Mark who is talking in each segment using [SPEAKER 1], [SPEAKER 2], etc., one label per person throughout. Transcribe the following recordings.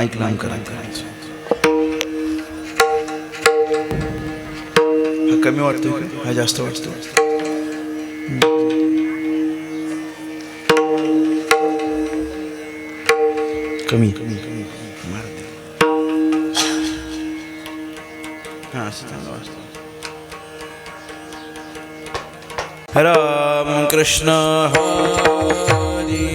[SPEAKER 1] Mic लावून करायचं. हा कमी वाटतो का? हा जास्त वाटतो? कमी कमी कमी मार दे. हा असं चांगलं वाटतं. राम कृष्ण हरी.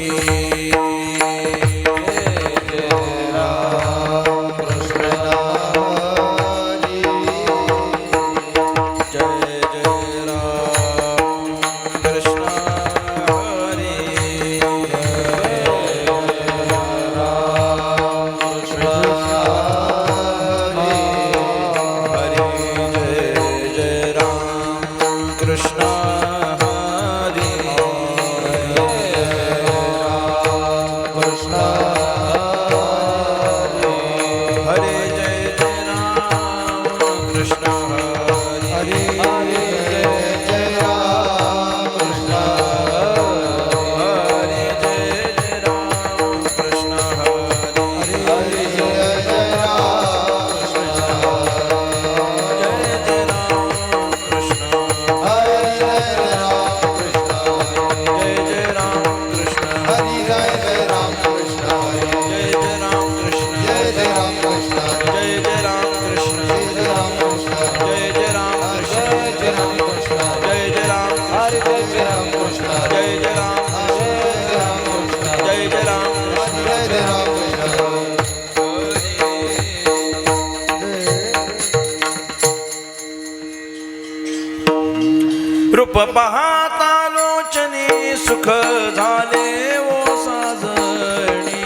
[SPEAKER 1] रूप पाहता लोचनी सुख झाले ओ साजणी.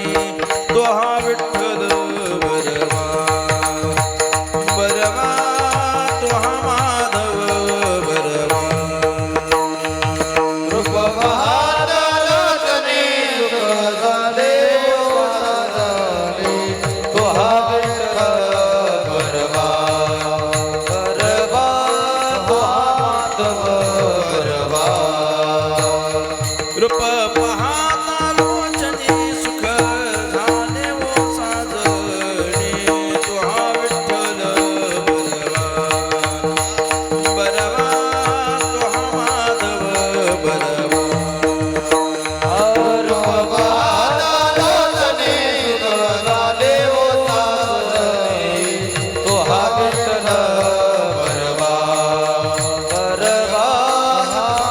[SPEAKER 1] तो हा विठ्ठल बरवा बरवा, तो हा माधव बरवा.
[SPEAKER 2] रूप पाहता लोचनी सुख झाले ओ साजणी. तो हा विठ्ठल बरवा बरवा, तो हा माधव.
[SPEAKER 1] रूप पाहता लोचनी सुख झाले ओ साजणी. तो हा विठ्ठल बरवा बरवा, तो हा माधव बरवा.
[SPEAKER 2] रूप पाहता लोचनी सुख झाले ओ साजणी. तो हा विठ्ठल बरवा बरवा,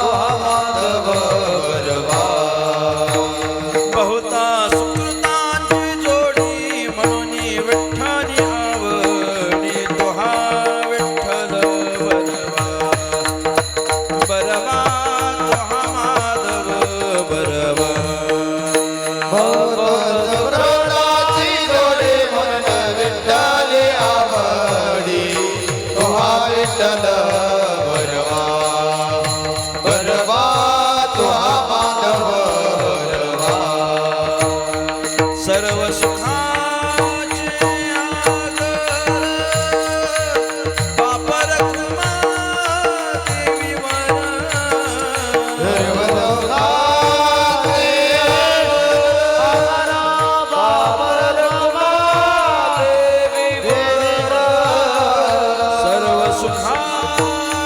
[SPEAKER 2] तो हा माधव.
[SPEAKER 1] बहुता सुकृतांची जोडी म्हणून विठ्ठली आवडी. तो हा विठ्ठल बरवा बरवा, तो हा माधव बरवा.
[SPEAKER 2] सुकृतांची जोडी म्हणून विठ्ठली आवडी. तो हा विठ्ठल बरवा बरवा, तो हा माधव.
[SPEAKER 1] सर्व सुखाचे आगर बापा रखुमा देवीवर.
[SPEAKER 2] सर्व सुखाचे आगर बापा रखुमा देवीवर.
[SPEAKER 1] सर्व सुखाचे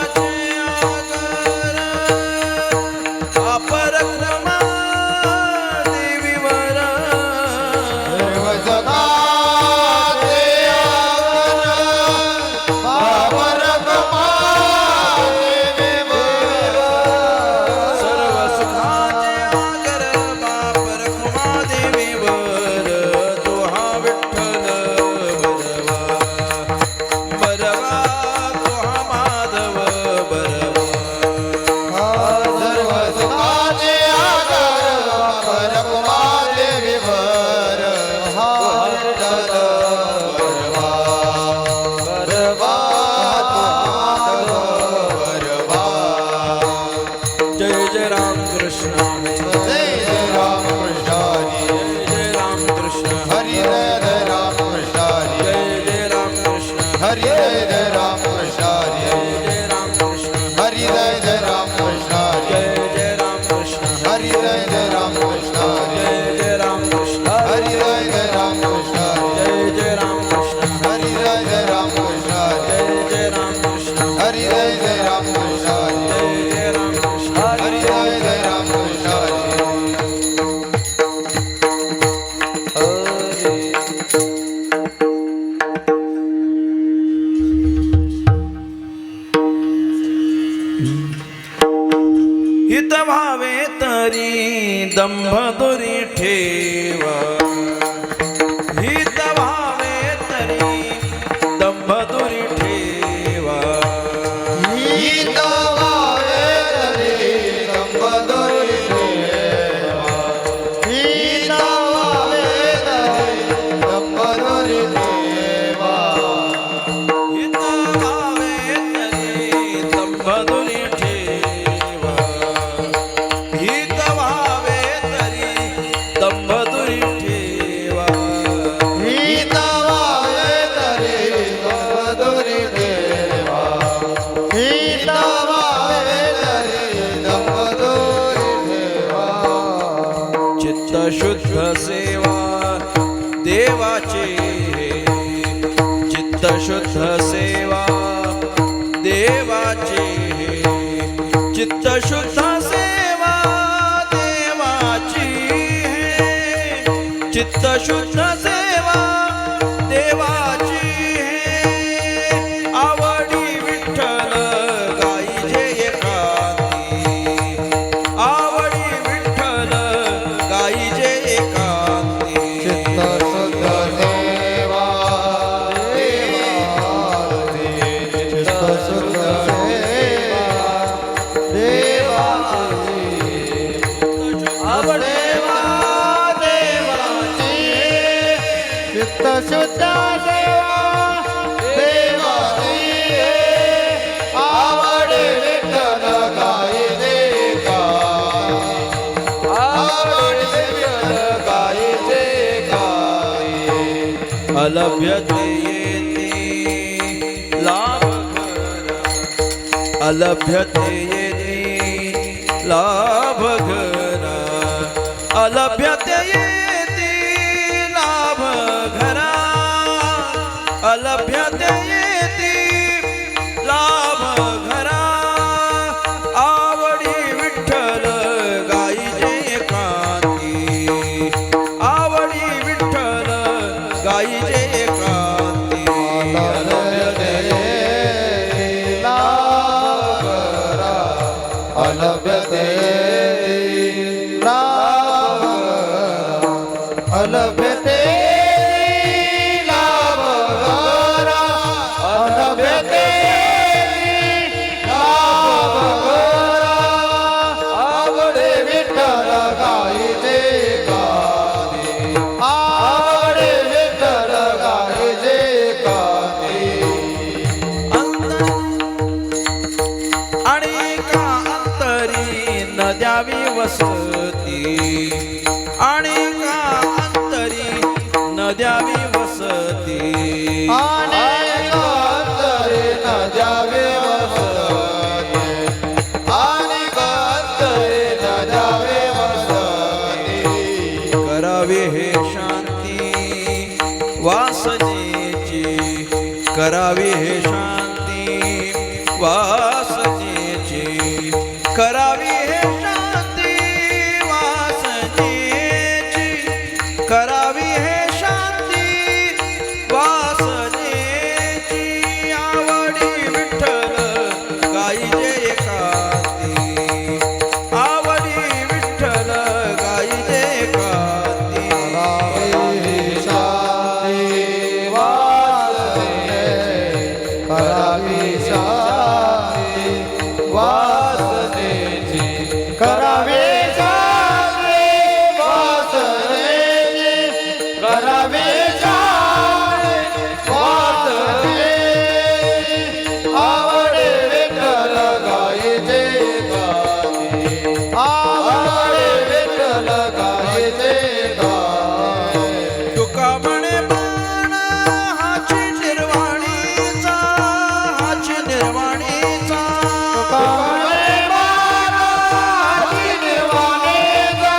[SPEAKER 1] हित व्हावे तरी दंभ दुरी ठेवा हित व्हावे तरी दंभ दुरी ठेवा
[SPEAKER 2] हित व्हावे तरी दंभ दुरी ठेवा हित व्हावे तरी दंभ दुरी ठेवा
[SPEAKER 1] हित व्हावे तरी दंभ दुरी ठेवा हित व्हावे तरी दंभ दुरी ठेवा
[SPEAKER 2] हित व्हावे तरी दंभ दुरी ठेवा हित व्हावे तरी दंभ दुरी ठेवा
[SPEAKER 1] चित्त शुद्ध सेवा देवाची चित्त शुद्ध सेवा देवाची चित्त शुद्ध सेवा देवाची चित्त शुद्ध सेवा देवाची आवडी विठ्ठल गाईजे एकांती आवडी विठ्ठल गाईजे एकांती
[SPEAKER 2] चित्त शुद्ध सेवा देवाची चित्त शुद्ध सेवा देवाची आवडेवा देवाची चित्त शुद्ध सेवा देवाची आवडे विठ्ठल गाईचे गाई आवडे विठ्ठल गाईचे गाई
[SPEAKER 1] अलभ्यते येती लाभ घरा अलभ्यते येती लाभ घरा अलभ्यते येती लाभ घरा अलभ्यते येती लाभ घरा आवडी विठ्ठल गाईजे एकांती आवडी विठ्ठल गाईजे एकांती
[SPEAKER 2] अलभ्यते अलभ्यते लाभ घरा अलभ्यते लाभ घरा आवडे विठ्ठल गाईचे गाई आवडे विठ्ठल गाईचे गाई
[SPEAKER 1] आणि का अंतरी न द्यावी वसती आणि का अंतरी न द्यावी वसती
[SPEAKER 2] अनेक अंतरे न द्यावे वसती अनेक अंतरे न द्यावे वसती
[SPEAKER 1] करावे हे शांती वासनेची करावे हे शांती वासनेची करावी हे शांती वासनेची करावी हे शांती वासनेची आवडी विठ्ठल गाईजे एकांती आवडी विठ्ठल गाईजे एकांती
[SPEAKER 2] करावी शांती वासनेची करावे शांती वासनेची करावे शांती वासनेची आवडे विठ्ठल गाईचे गाई आवडे विठ्ठल गाईचे गाई
[SPEAKER 1] तुका म्हणे बाण हाची निर्वाणीचा हाची निर्वाणीचा
[SPEAKER 2] कमळे बारा हाती निर्वाणेचा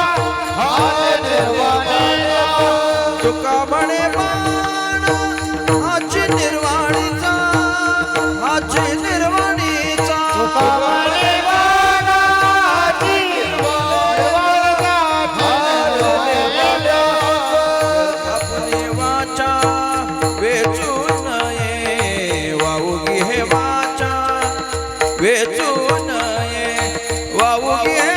[SPEAKER 2] हाती निर्वाणेचा
[SPEAKER 1] तुका म्हणे बाण हाची निर्वाणीचा हाची निर्वाणीचा
[SPEAKER 2] कमळे बारा हाती निर्वाणेचा
[SPEAKER 1] आपली वाचा वेचू नये वाऊगी हे वाचा वेचू नये वाऊगी हे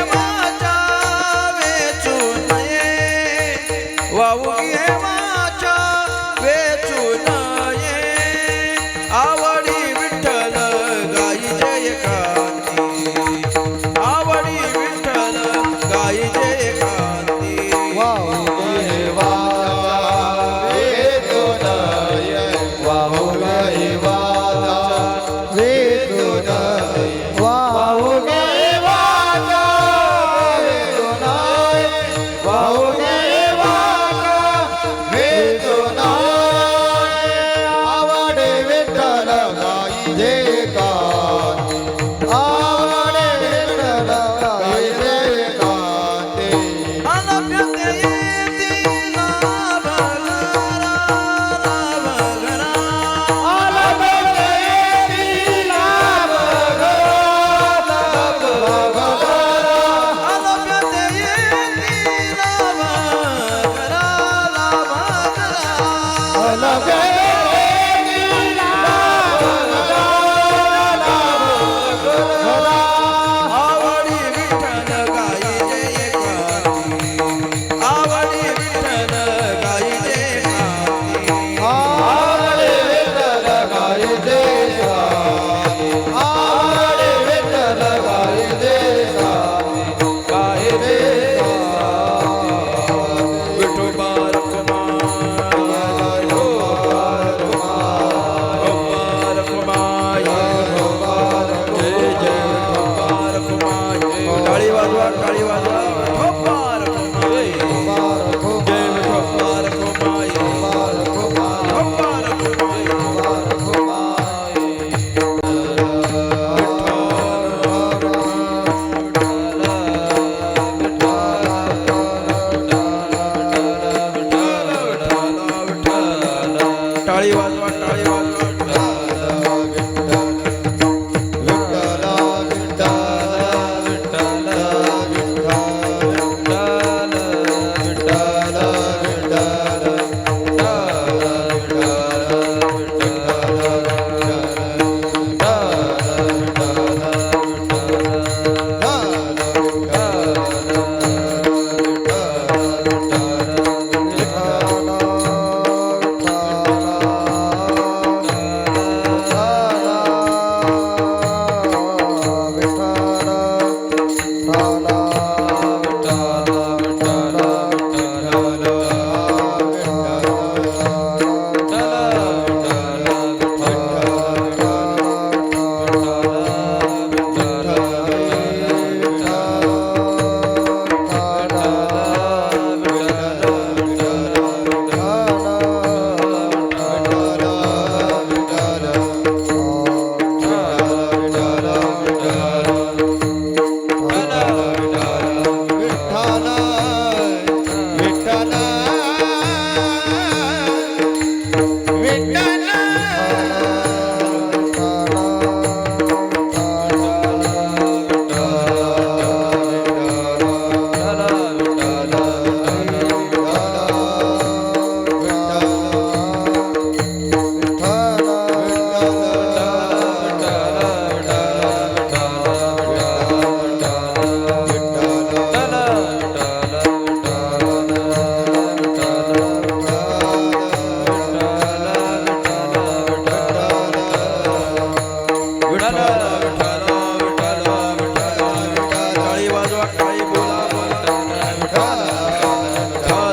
[SPEAKER 1] विठ्ठल विठ्ठल विठ्ठल टाळी वाजवा टाळी बोला बोला विठ्ठल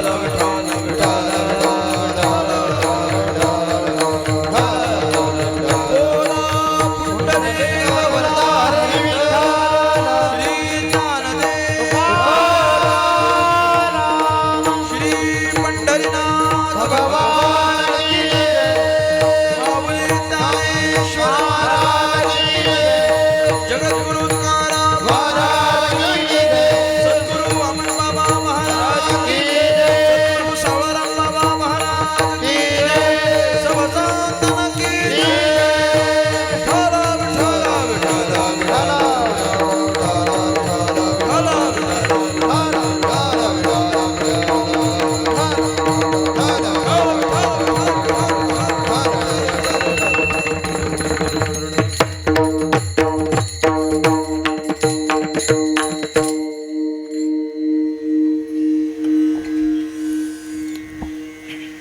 [SPEAKER 1] विठ्ठल विठ्ठल बोला पुंडलिक वरदारी श्री ज्ञानदेव श्री पंढरीनाथ भगवान की माऊली ज्ञानेश्वर महाराज की जगद्गुरु तुकाराम महाराज की सद्गुरु वामन बाबा महाराज की सद्गुरु सावळराम बाबा महाराज की सबसंतन की विठ्ठल विठ्ठल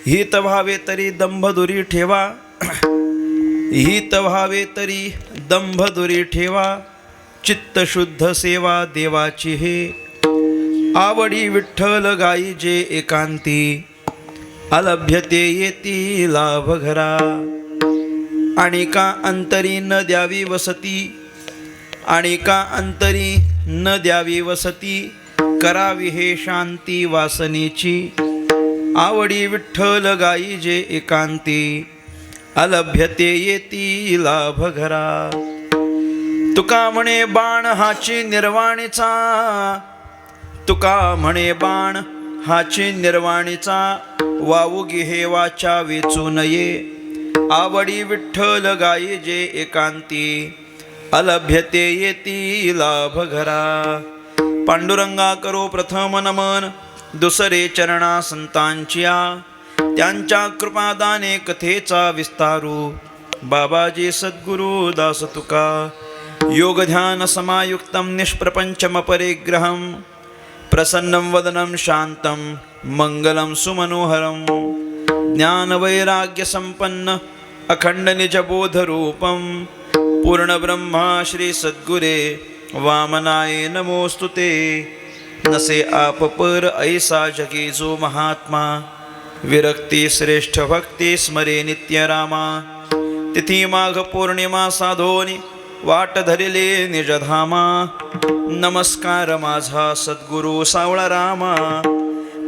[SPEAKER 1] हित व्हावे तरी दंभ दुरी ठेवा हित व्हावे तरी दंभ दुरी ठेवा चित्त शुद्ध सेवा देवाची हे आवडी विठ्ठल गाई जे एकांती अलभ्यते येती लाभ घरा आणि का अंतरी न द्यावी वसती आणि का अंतरी न द्यावी वसती करावी हे शांती वासनेची आवडी विठ्ठल गाई जे एकांती अलभ्यते येती लाभ घरा तुका म्हणे बाण हाची निर्वाणीचा तुका म्हणे बाण हाची निर्वाणीचा वावुगी हे वाचा वेचू नये आवडी विठ्ठल गाई जे एकांती अलभ्यते येती लाभ घरा पांडुरंगा करो प्रथम नमन दुसरे चरणा संतांच्या त्यांच्या कृपादाने कथेचा विस्तारू बाबाजी सद्गुरु दास तुका योग ध्यान समायुक्तम निष्प्रपंचम परिग्रहम प्रसन्नं वदनं शांतं मंगलं सुमनोहरं ज्ञान वैराग्य संपन्न अखंड निज बोध रूपं पूर्ण ब्रह्मा श्री सद्गुरे वामनाय नमोस्तुते नसे आप पर ऐसा जगी जो महात्मा विरक्ती श्रेष्ठ भक्ती स्मरे नित्य रामा तिथी माघ पौर्णिमा साधोनी वाट धरिले निजधामा नमस्कार माझा सद्गुरु सावळा रामा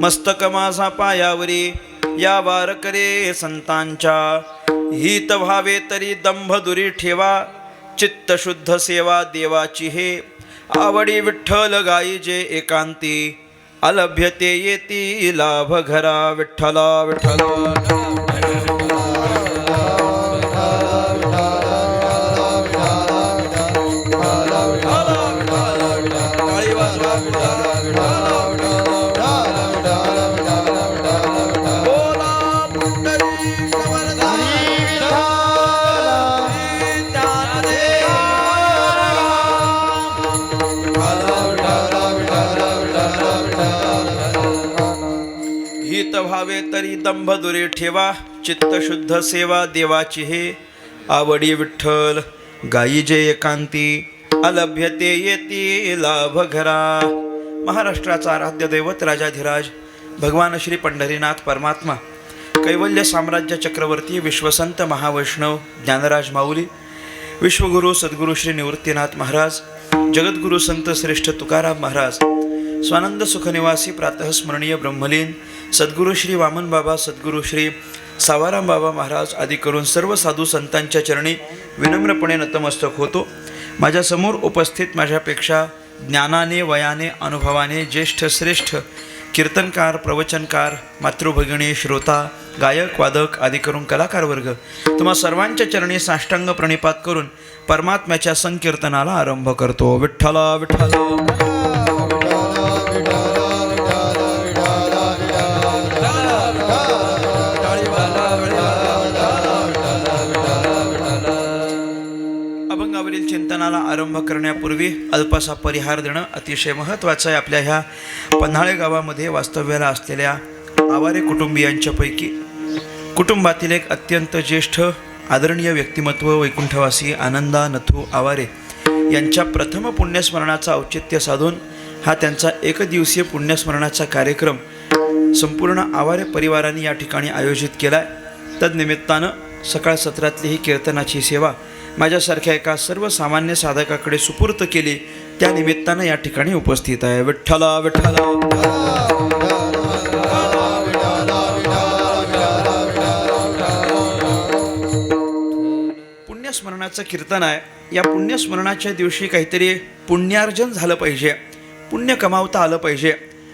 [SPEAKER 1] मस्तक माझा पायावरी या वारकरे संतांच्या हित व्हावे तरी दंभ दुरी ठेवा चित्त शुद्ध सेवा देवाची हे आवडी विठ्ठल गाई जे एकांती अलभ्यते येती लाभ घरा विठ्ठल विठ्ठल हित व्हावे तरी दंभ दुरी ठेवा चित्त शुद्ध सेवा देवाची हे आवडी विठ्ठल गाई जे एकांती अलभ्यते येती लाभ घरा महाराष्ट्राचा आराध्य दैवत राजाधिराज भगवान श्री पंढरीनाथ परमात्मा कैवल्य साम्राज्य चक्रवर्ती विश्वसंत महावैष्णव ज्ञानराज माऊली विश्वगुरु सद्गुरु श्री निवृत्तीनाथ महाराज जगद्गुरु संत श्रेष्ठ तुकाराम महाराज स्वानंद सुखनिवासी प्रातः स्मरणीय ब्रह्मलीन सद्गुरु श्री वामन बाबा सद्गुरु श्री सावाराम बाबा महाराज आदी करून सर्व साधू संतांच्या चरणी विनम्रपणे नतमस्तक होतो. माझ्यासमोर उपस्थित माझ्यापेक्षा ज्ञानाने वयाने अनुभवाने ज्येष्ठ श्रेष्ठ कीर्तनकार प्रवचनकार मातृभगिनी श्रोता गायक वादक आदी करून कलाकार वर्ग तुम्हा सर्वांच्या चरणी साष्टांग प्रणिपात करून परमात्म्याच्या संकीर्तनाला आरंभ करतो. विठ्ठल विठ्ठल अभंगावरील चिंतनाला आरंभ करण्यापूर्वी अल्पसा परिहार देणं अतिशय महत्त्वाचं आहे. आपल्या ह्या पन्हाळे गावामध्ये वास्तव्याला असलेल्या आवारे कुटुंबियांच्यापैकी कुटुंबातील एक अत्यंत ज्येष्ठ आदरणीय व्यक्तिमत्व वैकुंठवासी आनंदा नथू आवारे यांच्या प्रथम पुण्यस्मरणाचा औचित्य साधून हा त्यांचा एकदिवसीय पुण्यस्मरणाचा कार्यक्रम संपूर्ण आवारे परिवाराने या ठिकाणी आयोजित केला आहे. तदनिमित्तानं सकाळ सत्रातली ही कीर्तनाची सेवा माझ्यासारख्या एका सर्वसामान्य साधकाकडे सुपूर्त केली. त्या निमित्तानं या ठिकाणी उपस्थित आहे. विठ्ठला विठ्ठला. पुण्यस्मरणाचं कीर्तन आहे. या पुण्यस्मरणाच्या दिवशी काहीतरी पुण्यार्जन झालं पाहिजे, पुण्य कमावता आलं पाहिजे.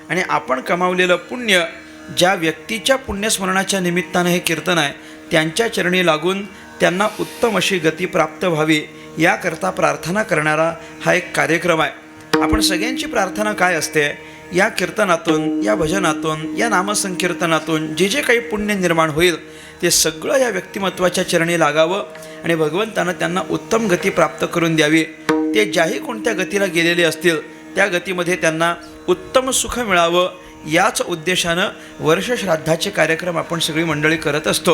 [SPEAKER 1] आणि आपण कमावलेलं पुण्य ज्या व्यक्तीच्या पुण्यस्मरणाच्या निमित्तानं हे कीर्तन आहे त्यांच्या चरणी लागून त्यांना उत्तम अशी गती प्राप्त व्हावी याकरता प्रार्थना करणारा हा एक कार्यक्रम आहे. आपण सगळ्यांची प्रार्थना काय असते? या कीर्तनातून, या भजनातून, या नामसंकीर्तनातून जे जे काही पुण्य निर्माण होईल ते सगळं या व्यक्तिमत्वाच्या चरणी लागावं आणि भगवंतानं त्यांना उत्तम गती प्राप्त करून द्यावी. ते ज्याही कोणत्या गतीला गेलेले असतील त्या गतीमध्ये त्यांना उत्तम सुख मिळावं याच उद्देशानं वर्ष श्राद्धाचे कार्यक्रम आपण सगळी मंडळी करत असतो.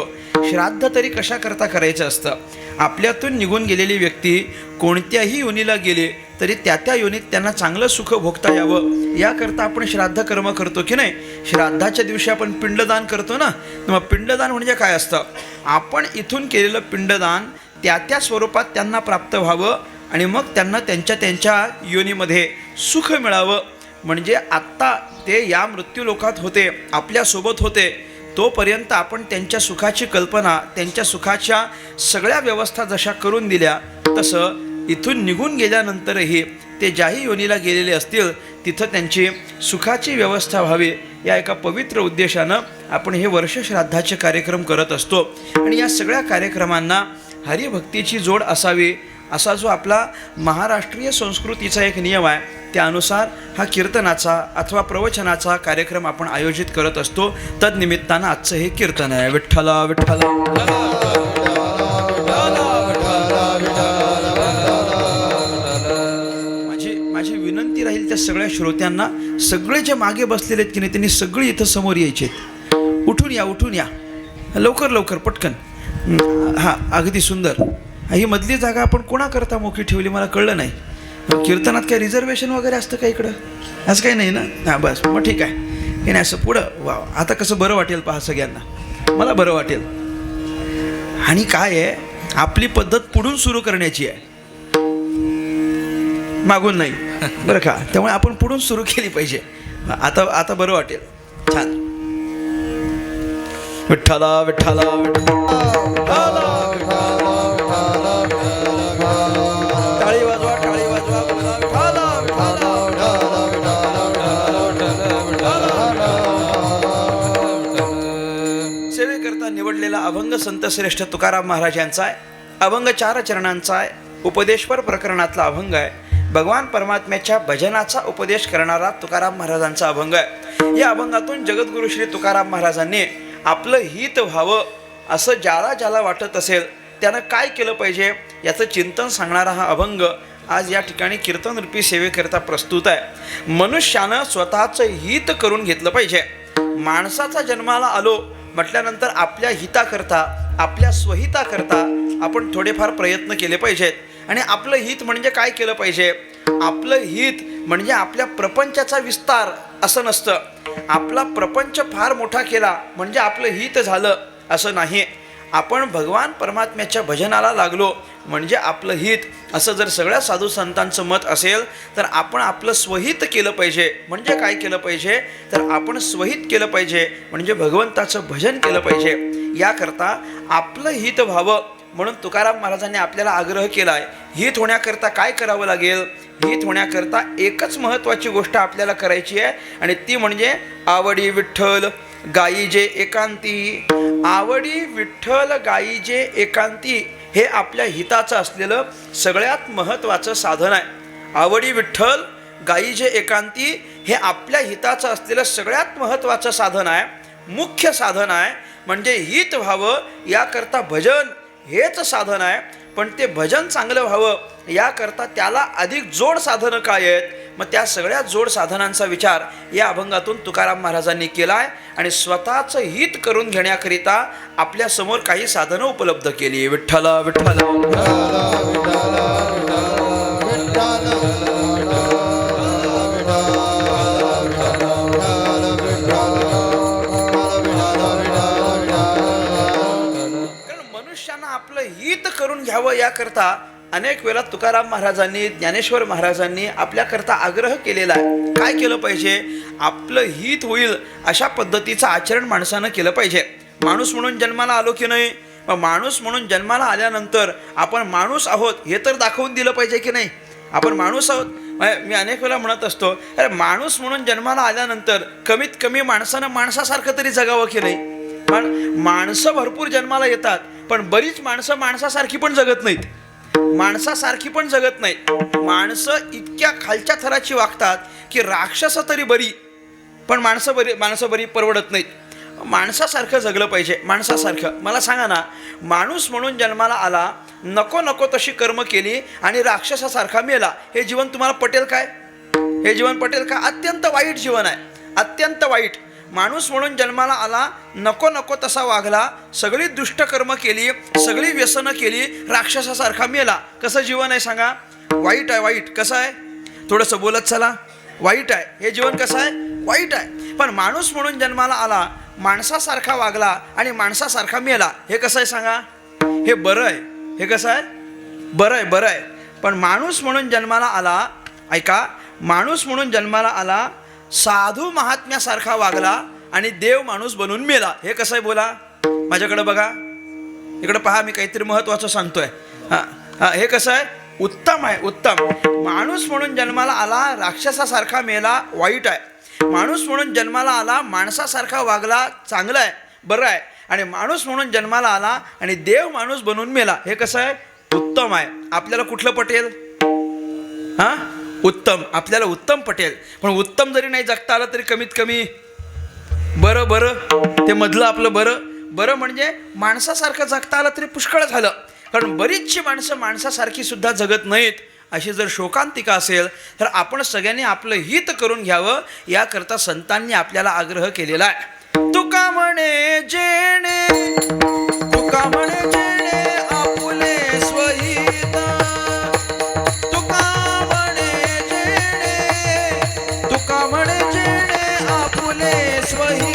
[SPEAKER 1] श्राद्ध तरी कशा करता करायचं असतं? आपल्यातून निघून गेलेली व्यक्ती कोणत्याही योनीला गेले तरी त्या त्या योनीत त्यांना चांगलं सुख भोगता यावं याकरता आपण श्राद्ध कर्म करतो की नाही? श्राद्धाच्या दिवशी आपण पिंडदान करतो ना. मग पिंडदान म्हणजे काय असतं? आपण इथून केलेलं पिंडदान त्या त्या स्वरूपात त्यांना प्राप्त व्हावं आणि मग त्यांना त्यांच्या त्यांच्या योनीमध्ये सुख मिळावं. म्हणजे आत्ता ते या मृत्यूलोकात होते, आपल्यासोबत होते, तोपर्यंत आपण त्यांच्या सुखाची कल्पना, त्यांच्या सुखाच्या सगळ्या व्यवस्था जशा करून दिल्या तसं इथून निघून गेल्यानंतरही ते ज्याही योनीला गेलेले असतील तिथं त्यांची सुखाची व्यवस्था व्हावी या एका पवित्र उद्देशानं आपण हे वर्ष श्राद्धाचे कार्यक्रम करत असतो. आणि या सगळ्या कार्यक्रमांना हरिभक्तीची जोड असावी असा जो आपला महाराष्ट्रीय संस्कृतीचा एक नियम आहे त्यानुसार हा कीर्तनाचा अथवा प्रवचनाचा कार्यक्रम आपण आयोजित करत असतो. तदनिमित्तानं आजचं हे कीर्तन आहे. विठ्ठला विठ्ठला. माझी विनंती राहील त्या सगळ्या श्रोत्यांना, सगळे जे मागे बसलेले आहेत की नाही त्यांनी सगळे इथं समोर यायचे. उठून या, उठून या, लवकर लवकर पटकन. हां, अगदी सुंदर. ही मधली जागा आपण कोणाकरता मोकळी ठेवली मला कळलं नाही. कीर्तनात काय रिझर्वेशन वगैरे असतं का इकडं? असं काही नाही ना. हां बस मग ठीक आहे. हे नाही असं पुढं. वा, आता कसं बरं वाटेल पहा सगळ्यांना, मला बरं वाटेल. आणि काय आहे, आपली पद्धत पुढून सुरू करण्याची आहे, मागून नाही बरं का. त्यामुळे आपण पुढून सुरू केली पाहिजे. आता बरं वाटेल. छान. विठ्ठला विठ्ठला विठ्ठला. टाळी वाजवा, टाळी वाजवा. सेवेकरता निवडलेला अभंग संत श्रेष्ठ तुकाराम महाराज यांचा आहे. अभंग 4 चरणांचा आहे. उपदेशपर प्रकरणातला अभंग आहे. भगवान परमात्म्याच्या भजनाचा उपदेश करणारा तुकाराम महाराजांचा अभंग आहे. या अभंगातून जगद्गुरु श्री तुकाराम महाराजांनी आपलं हित व्हावं असं ज्याला ज्याला वाटत असेल त्यानं काय केलं पाहिजे याचं चिंतन सांगणारा हा अभंग आज या ठिकाणी कीर्तनरूपी सेवेकरता प्रस्तुत आहे. मनुष्यानं स्वतःचं हित करून घेतलं पाहिजे. माणसाचा जन्माला आलो म्हटल्यानंतर आपल्या हिताकरता, आपल्या स्वहिताकरता आपण थोडेफार प्रयत्न केले पाहिजेत. आणि आपलं हित म्हणजे काय केलं पाहिजे? आपलं हित म्हणजे आपल्या प्रपंचाचा विस्तार असं नसतं. आपला प्रपंच फार मोठा केला म्हणजे आपलं हित झालं असं नाही. आपण भगवान परमात्म्याच्या भजनाला लागलो म्हणजे आपलं हित असं जर सगळ्या साधू संतांचं मत असेल तर आपण आपलं स्वहित केलं पाहिजे. म्हणजे काय केलं पाहिजे तर आपण स्वहित केलं पाहिजे म्हणजे भगवंताचं भजन केलं पाहिजे. याकरता आपलं हित व्हावं म्हणून तुकाराम महाराजांनी आपल्याला आग्रह केला आहे. हित होण्याकरता काय करावं लागेल? हित होण्याकरता एकच महत्त्वाची गोष्ट आपल्याला करायची आहे आणि ती म्हणजे आवडी विठ्ठल गायी जे एकांती. आवडी विठ्ठल गायी जे एकांती हे आपल्या हिताचं असलेलं सगळ्यात महत्त्वाचं साधन आहे. आवडी विठ्ठल गायी जे एकांती हे आपल्या हिताचं असलेलं सगळ्यात महत्त्वाचं साधन आहे, मुख्य साधन आहे. म्हणजे हित व्हावं याकरता भजन हेच साधन आहे. पण ते भजन चांगलं व्हावं याकरता त्याला अधिक जोड साधनं काय आहेत? मग त्या सगळ्या जोड साधनांचा विचार या अभंगातून तुकाराम महाराजांनी केला आहे. आणि स्वतःचं हित करून घेण्याकरिता आपल्या समोर काही साधनं उपलब्ध केली. विठ्ठल विठ्ठल कारण मनुष्यानं आपलं हित करून घ्यावं याकरता अनेक वेळा तुकाराम महाराजांनी, ज्ञानेश्वर महाराजांनी आपल्याकरता आग्रह केलेला आहे. काय केलं पाहिजे? आपलं हित होईल अशा पद्धतीचं आचरण माणसानं केलं पाहिजे. माणूस म्हणून जन्माला आलो की नाही, मग माणूस म्हणून जन्माला आल्यानंतर आपण माणूस आहोत हे तर दाखवून दिलं पाहिजे की नाही. आपण माणूस आहोत. मी अनेक वेळा म्हणत असतो, अरे माणूस म्हणून जन्माला आल्यानंतर कमीत कमी माणसानं माणसासारखं तरी जगावं की नाही. पण माणसं भरपूर जन्माला येतात, पण बरीच माणसं माणसासारखी पण जगत नाहीत. माणसासारखी पण जगत नाहीत. माणसं इतक्या खालच्या थराची वागतात की राक्षसं तरी बरी, पण माणसं बरी परवडत नाहीत. माणसासारखं जगलं पाहिजे. माणसासारखं मला सांगा ना, माणूस म्हणून जन्माला आला, नको नको तशी कर्म केली आणि राक्षसासारखा मेला, हे जीवन तुम्हाला पटेल काय? हे जीवन पटेल का? अत्यंत वाईट जीवन आहे, अत्यंत वाईट. माणूस म्हणून जन्माला आला, नको नको तसा वागला, सगळी दुष्ट कर्म केली, सगळी व्यसनं केली, राक्षसासारखा मेला, कसं जीवन आहे सांगा? वाईट आहे, वाईट. कसं आहे? थोडंसं बोलत चला. वाईट आहे हे जीवन. कसं आहे? वाईट आहे. पण माणूस म्हणून जन्माला आला, माणसासारखा वागला आणि माणसासारखा मेला, हे कसं आहे सांगा? हे बरं आहे. हे कसं आहे? बरं आहे, बरं आहे. पण माणूस म्हणून जन्माला आला, ऐका, माणूस म्हणून जन्माला आला, साधू महात्म्यासारखा वागला आणि देव माणूस बनून मेला, हे कसं आहे? बोला माझ्याकडे, बघा इकडे पहा, मी काहीतरी महत्त्वाचं सांगतोय. हे कसं आहे? उत्तम आहे, उत्तम. माणूस म्हणून जन्माला आला, राक्षसासारखा मेला, वाईट आहे. माणूस म्हणून जन्माला आला, माणसासारखा वागला, चांगलं आहे, बरं आहे. आणि माणूस म्हणून जन्माला आला आणि देव माणूस बनून मेला, हे कसं आहे? उत्तम आहे. आपल्याला कुठलं पटेल? उत्तम. आपल्याला उत्तम पटेल. पण उत्तम जरी नाही जगता आलं तरी कमीत कमी बरं बरं, ते मधलं आपलं बरं बरं म्हणजे माणसासारखं जगता आलं तरी पुष्कळ झालं. कारण बरीचशी माणसं माणसासारखी सुद्धा जगत नाहीत. अशी जर शोकांतिका असेल तर आपण सगळ्यांनी आपलं हित करून घ्यावं याकरता संतांनी आपल्याला आग्रह केलेला आहे. तुका म्हणे जेणे, तुका म्हणे जेणे आपुले स्वहित, तुका म्हणे जेणे, तुका म्हणे जेणे आपुले स्वहित.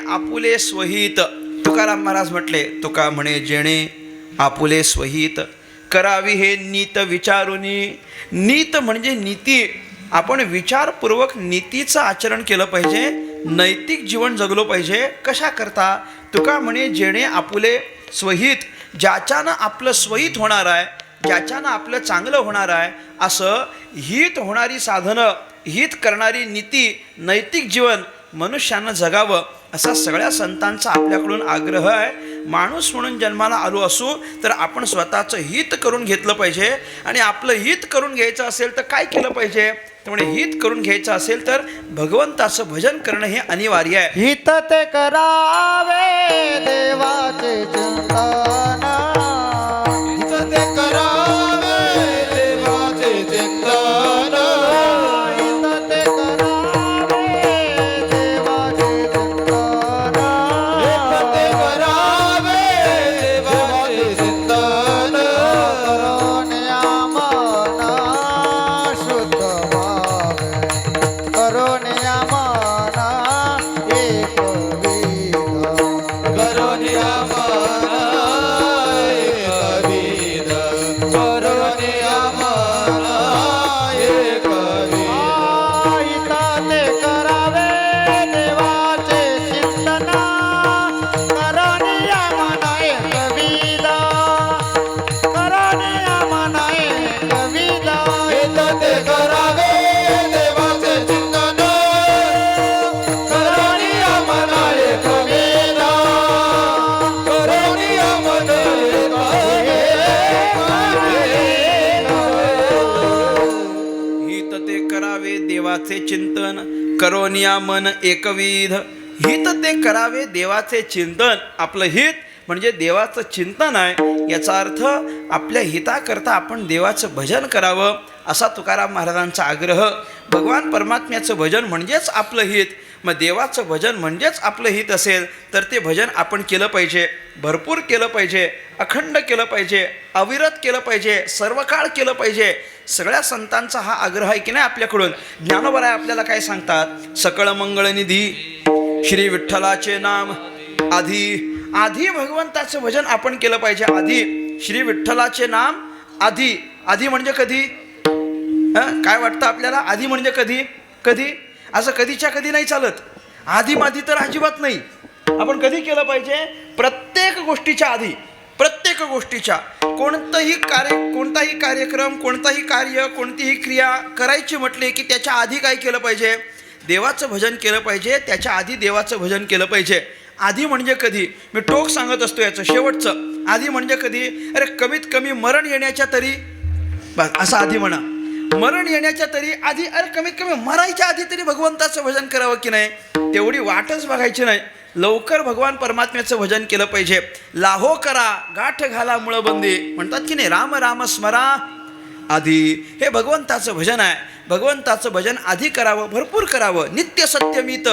[SPEAKER 1] आपुले स्वहित. तुकाराम महाराज म्हटले, तुका म्हणे जेणे आपुले स्वहित, करावी हे नीत विचारुनी. नीत म्हणजे नीती. आपण विचारपूर्वक नीतीचं आचरण केलं पाहिजे, नैतिक जीवन जगलो पाहिजे. कशा करता? तुका म्हणे जेणे आपुले स्वहित, ज्याच्यानं आपलं स्वहित होणार आहे, ज्याच्यानं आपलं चांगलं होणार आहे, असं हित होणारी साधनं, हित करणारी नीती, नैतिक जीवन मनुष्यानं जगावं, असा सगळ्या संतांचा आपल्याकडून आग्रह आहे. माणूस म्हणून जन्माला आलो असू तर आपण स्वतःचं हित करून घेतलं पाहिजे. आणि आपलं हित करून घ्यायचं असेल तर काय केलं पाहिजे? त्यामुळे हित करून घ्यायचं असेल तर भगवंताचं भजन करणं हे अनिवार्य आहे.
[SPEAKER 2] हित ते करावे देवाचे चिंतन, हित ते करावे देवाचे चिंतन, हित ते करावे देवाचे चिंतन, हित ते करावे देवाचे चिंतन, करोन्या मना शुद्ध भावे, करोन्या मना एकविध, करोन्या मना एकविध, करोन्या मना एकविध. हित ते करावे देवाचे चिंतन, करोन्या मना एकविध, करोन्या मना एकविध. हित ते करावे देवाचे चिंतन, करोन्या मना एकविध, करोन्या मना
[SPEAKER 1] हित ते करावे देवाचे चिंतन, करोनिया मन एकविध. हित ते करावे देवाचे चिंतन, आपलं हित म्हणजे देवाचं चिंतन आहे. याचा अर्थ आपल्या हिताकरता आपण देवाचं भजन करावं, असा तुकाराम महाराजांचा आग्रह. भगवान परमात्म्याचं भजन म्हणजेच आपलं हित. मग देवाचं भजन म्हणजेच आपलं हित असेल तर ते भजन आपण केलं पाहिजे, भरपूर केलं पाहिजे, अखंड केलं पाहिजे, अविरत केलं पाहिजे, सर्व काळ केलं पाहिजे. सगळ्या संतांचा हा आग्रह आहे की नाही आपल्याकडून. ज्ञानोबराय आपल्याला काय सांगतात? सकळ मंगळनिधी श्री विठ्ठलाचे नाम आधी. आधी भगवंताचं भजन आपण केलं पाहिजे. आधी श्री विठ्ठलाचे नाम आधी. आधी म्हणजे कधी? काय वाटतं आपल्याला? आधी म्हणजे कधी? कधी असं कधीच्या कधी नाही चालत. आधी माधी तर अजिबात नाही. आपण कधी केलं पाहिजे? प्रत्येक गोष्टीच्या आधी. प्रत्येक गोष्टीच्या कोणताही कार्यक्रम, कोणताही कार्य, कोणतीही क्रिया करायची म्हटले की त्याच्या आधी काय केलं पाहिजे? देवाचं भजन केलं पाहिजे. त्याच्या आधी देवाचं भजन केलं पाहिजे. आधी म्हणजे कधी? मी टोक सांगत असतो याचं शेवटचं. आधी म्हणजे कधी? अरे कमीत कमी मरण येण्याच्या तरी, बस असं आधी म्हणा. मरण येण्याच्या तरी आधी, अरे कमीत कमी मरायच्या आधी तरी भगवंताचं भजन करावं की नाही? तेवढी वाटच बघायची नाही. लवकर भगवान परमात्म्याचं भजन केलं पाहिजे. लाहो करा गाठ घाला मुळबंदी म्हणतात की नाही. राम राम स्मरा आधी. हे भगवंताचं भजन आहे. भगवंताचं भजन आधी करावं, भरपूर करावं. नित्य सत्यमित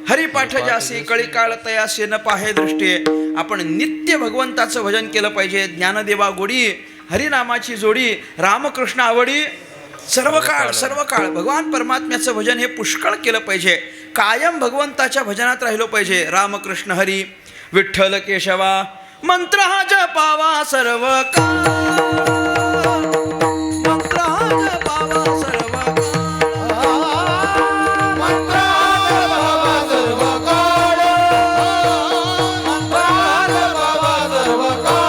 [SPEAKER 1] हरिपाठ जासी कळी काळ तयासे न पाहे दृष्टी. आपण नित्य भगवंताचं भजन केलं पाहिजे. ज्ञानदेवा गोडी, हरिनामाची जोडी, रामकृष्ण आवडी, सर्व काळ भगवान परमात्म्याचं भजन हे पुष्कळ केलं पाहिजे. कायम भगवंताच्या भजनात राहिलो पाहिजे. रामकृष्ण हरी विठ्ठल केशवा मंत्र हा जपावा सर्व काळ, मंत्र हा जपावा सर्व काळ,
[SPEAKER 2] मंत्र जपावा सर्व काळ, मंत्र जपावा सर्व काळ.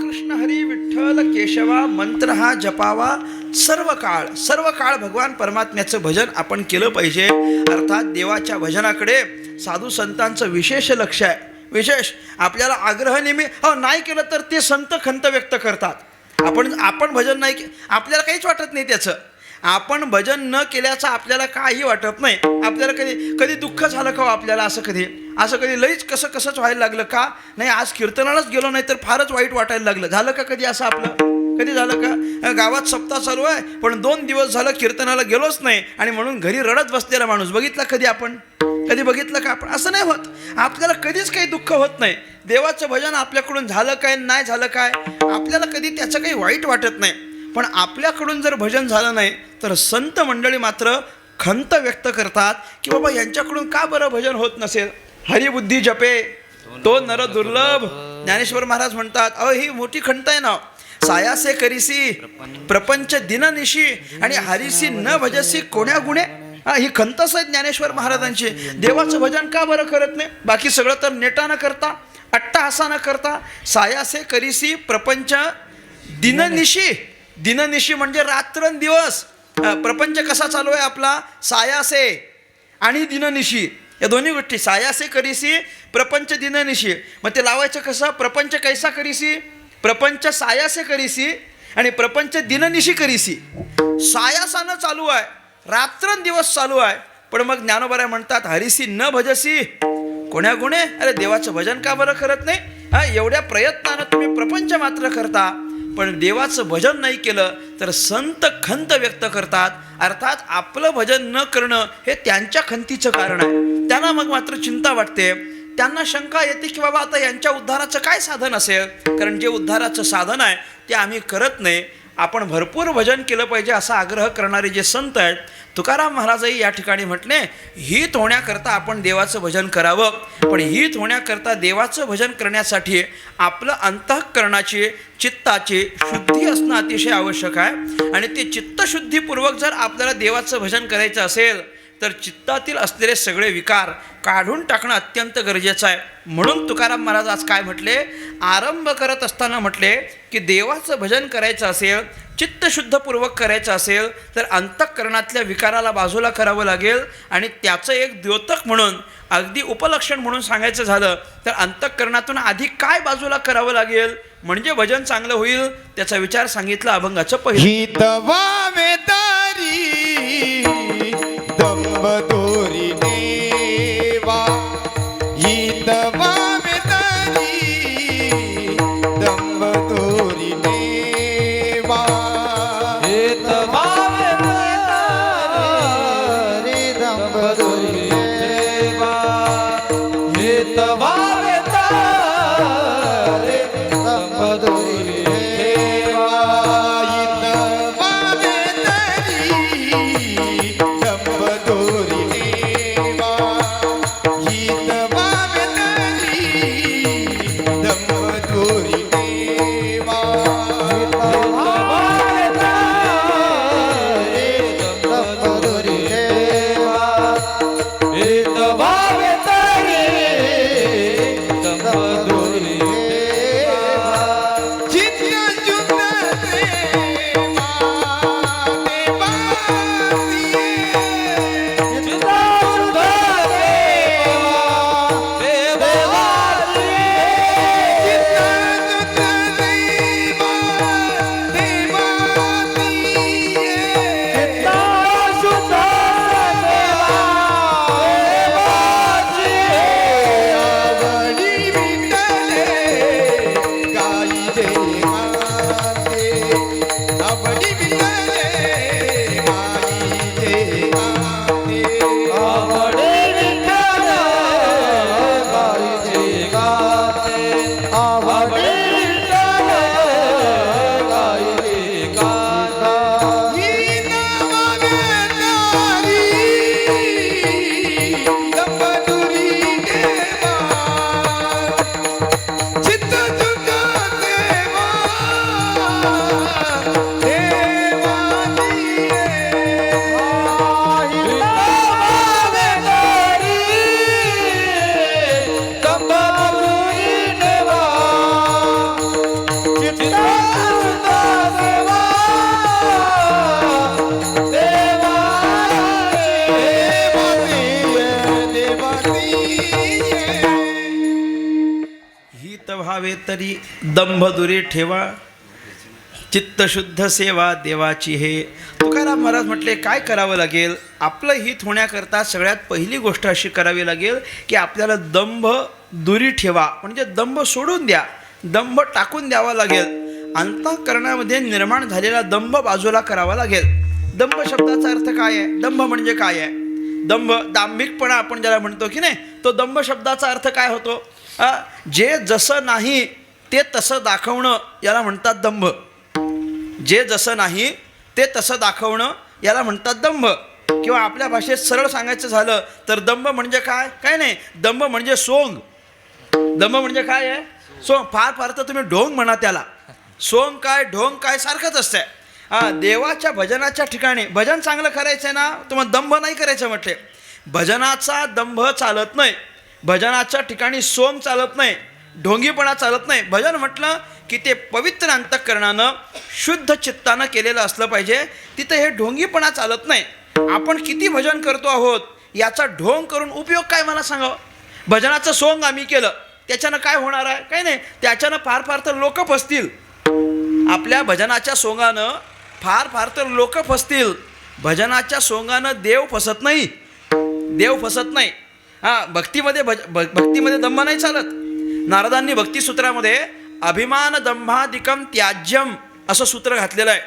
[SPEAKER 1] कृष्ण हरी विठ्ठल केशवा, केशवा मंत्र हा जपावा सर्व काळ भगवान परमात्म्याचं भजन आपण केलं पाहिजे. अर्थात देवाच्या भजनाकडे साधू संतांचं विशेष लक्ष आहे. विशेष आपल्याला आग्रह नेहमी नाही केलं तर ते संत खंत व्यक्त करतात. आपण भजन नाही आपल्याला काहीच वाटत नाही त्याचं. आपण भजन न केल्याचं आपल्याला काही वाटत नाही. आपल्याला कधी दुःख झालं का आपल्याला? असं कधी लईच कसंच व्हायला लागलं का? नाही आज कीर्तनालाच गेलो नाही तर फारच वाईट वाटायला लागलं. झालं का कधी असं आपलं? कधी झालं का? गावात सप्ताह चालू आहे पण 2 दिवस झालं कीर्तनाला गेलोच नाही आणि म्हणून घरी रडत बसलेला माणूस बघितला कधी आपण? कधी बघितलं का आपण? असं नाही होत. आपल्याला कधीच काही दुःख होत नाही. देवाचं भजन आपल्याकडून झालं काय नाही झालं काय आपल्याला कधी त्याचं काही वाईट वाटत नाही. पण आपल्याकडून जर भजन झालं नाही तर संत मंडळी मात्र खंत व्यक्त करतात की बाबा यांच्याकडून का बरं भजन होत नसेल. हरिबुद्धी जपे तो नर दुर्लभ. ज्ञानेश्वर महाराज म्हणतात अहो ही मोठी खंत आहे ना. सायासे करीसी प्रपंच दिननिशी आणि हरिसी न भजसी कोण्या गुणे. ही खंतच आहे ज्ञानेश्वर महाराजांची. देवाचं भजन का बरं करत नाही? बाकी सगळं तर नेटा न करता अट्टाहासा न करता सायासे करीसी प्रपंच दिननिशी. दिननिशी म्हणजे रात्रंदिवस. प्रपंच कसा चालू आहे आपला? सायासे आणि दिननिशी या दोन्ही गोष्टी. सायासे करीसी प्रपंच दिननिशी. मग ते लावायचं कसं? प्रपंच कैसा करीसी? प्रपंच सायासे करीसी आणि प्रपंच दिननिशी करीसी. सायासानं चालू आहे रात्रंदिवस चालू आहे. पण मग ज्ञानोबा म्हणतात हरिसी न भजसी कोण्या गुणे. अरे देवाचं भजन का बरं करत नाही? एवढ्या प्रयत्नानं तुम्ही प्रपंच मात्र करता पण देवाचं भजन नाही केलं तर संत खंत व्यक्त करतात. अर्थात आपलं भजन न करणं हे त्यांच्या खंतीचं कारण आहे. त्यांना मग मात्र चिंता वाटते. त्यांना शंका येते की बाबा आता यांच्या उद्धाराचं काय साधन असेल. कारण जे उद्धाराचं साधन आहे ते आम्ही करत नाही. आपण भरपूर भजन केलं पाहिजे असा आग्रह करणारे जे संत आहेत. तुकाराम महाराजही या ठिकाणी म्हटले हित होण्याकरता आपण देवाचं भजन करावं. पण हित होण्याकरता देवाचं भजन करण्यासाठी आपलं अंतःकरणाची चित्ताची शुद्धी असणं अतिशय आवश्यक आहे. आणि ते चित्तशुद्धीपूर्वक जर आपल्याला देवाचं भजन करायचं असेल तर चित्तातील असलेले सगळे विकार काढून टाकणं अत्यंत गरजेचं आहे. म्हणून तुकाराम महाराज आज काय म्हटले? आरंभ करत असताना म्हटले की देवाचं भजन करायचं असेल चित्तशुद्धपूर्वक करायचं असेल तर अंतःकरणातल्या विकाराला बाजूला करावं लागेल. आणि त्याचं एक द्योतक म्हणून अगदी उपलक्षण म्हणून सांगायचं झालं तर अंतःकरणातून आधी काय बाजूला करावं लागेल म्हणजे भजन चांगलं होईल त्याचा विचार सांगितला अभंगाचं पहिलं.
[SPEAKER 2] हितवावे तारी दंबदोरी देवा. हितवावे तारी दंबदोरी देवा. हितवावे तारी दंबदोरी देवा. हितवावे तारी दंबदोरी देवा. हितवावे तारी दंबदोरी देवा. हितवावे तारी दंबदोरी देवा. हितवावे तारी दंबदोरी देवा. हितवावे तारी दंबदोरी देवा. चित्तशुद्ध देवा देवासी. चित्तशुद्ध देवा देवासी. चित्तशुद्ध देवा
[SPEAKER 1] व्हावे तरी दंभ दुरी ठेवा, चित्तशुद्ध सेवा देवाची हे. तुकाराम महाराज म्हटले काय करावं लागेल? आपलं हित होण्याकरता सगळ्यात पहिली गोष्ट अशी करावी लागेल की आपल्याला दंभ दुरी ठेवा, म्हणजे दंभ सोडून द्या, दंभ टाकून द्यावा लागेल. अंतःकरणामध्ये निर्माण झालेला दंभ बाजूला करावा लागेल. दंभ शब्दाचा अर्थ काय आहे? दंभ म्हणजे काय आहे? दंभ, दांभिकपणा आपण ज्याला म्हणतो की नाही, तो दंभ शब्दाचा अर्थ काय होतो? जे जसं नाही ते तसं दाखवणं याला म्हणतात दंभ. जे जसं नाही ते तसं दाखवणं याला म्हणतात दंभ. किंवा आपल्या भाषेत सरळ सांगायचं झालं तर दंभ म्हणजे काय? काय नाही, दंभ म्हणजे सोंग. दंभ म्हणजे काय आहे? सोंग. फार तर तुम्ही ढोंग म्हणा त्याला. सोंग काय ढोंग काय सारखंच असतंय. देवाच्या भजनाच्या ठिकाणी भजन चांगलं करायचं आहे ना, तुम्हाला दंभ नाही करायचं म्हटले. भजनाचा दंभ चालत नाही, भजनाच्या ठिकाणी सोंग चालत नाही, ढोंगीपणा चालत नाही. भजन म्हटलं की ते पवित्र अंतःकरणानं शुद्ध चित्तानं केलेलं असलं पाहिजे. तिथं हे ढोंगीपणा चालत नाही. आपण किती भजन करतो आहोत याचा ढोंग करून उपयोग काय मला सांगावं? भजनाचं सोंग आम्ही केलं त्याच्यानं काय होणार आहे? काय नाही, त्याच्यानं फार तर लोक फसतील. आपल्या भजनाच्या सोंगानं फार तर लोक फसतील. भजनाच्या सोंगानं देव फसत नाही, देव फसत नाही. भक्तीमध्ये दंभ नाही चालत. नारदांनी भक्तिसूत्रामध्ये अभिमान दंभादिकम त्याज्यम असं सूत्र घातलेलं आहे.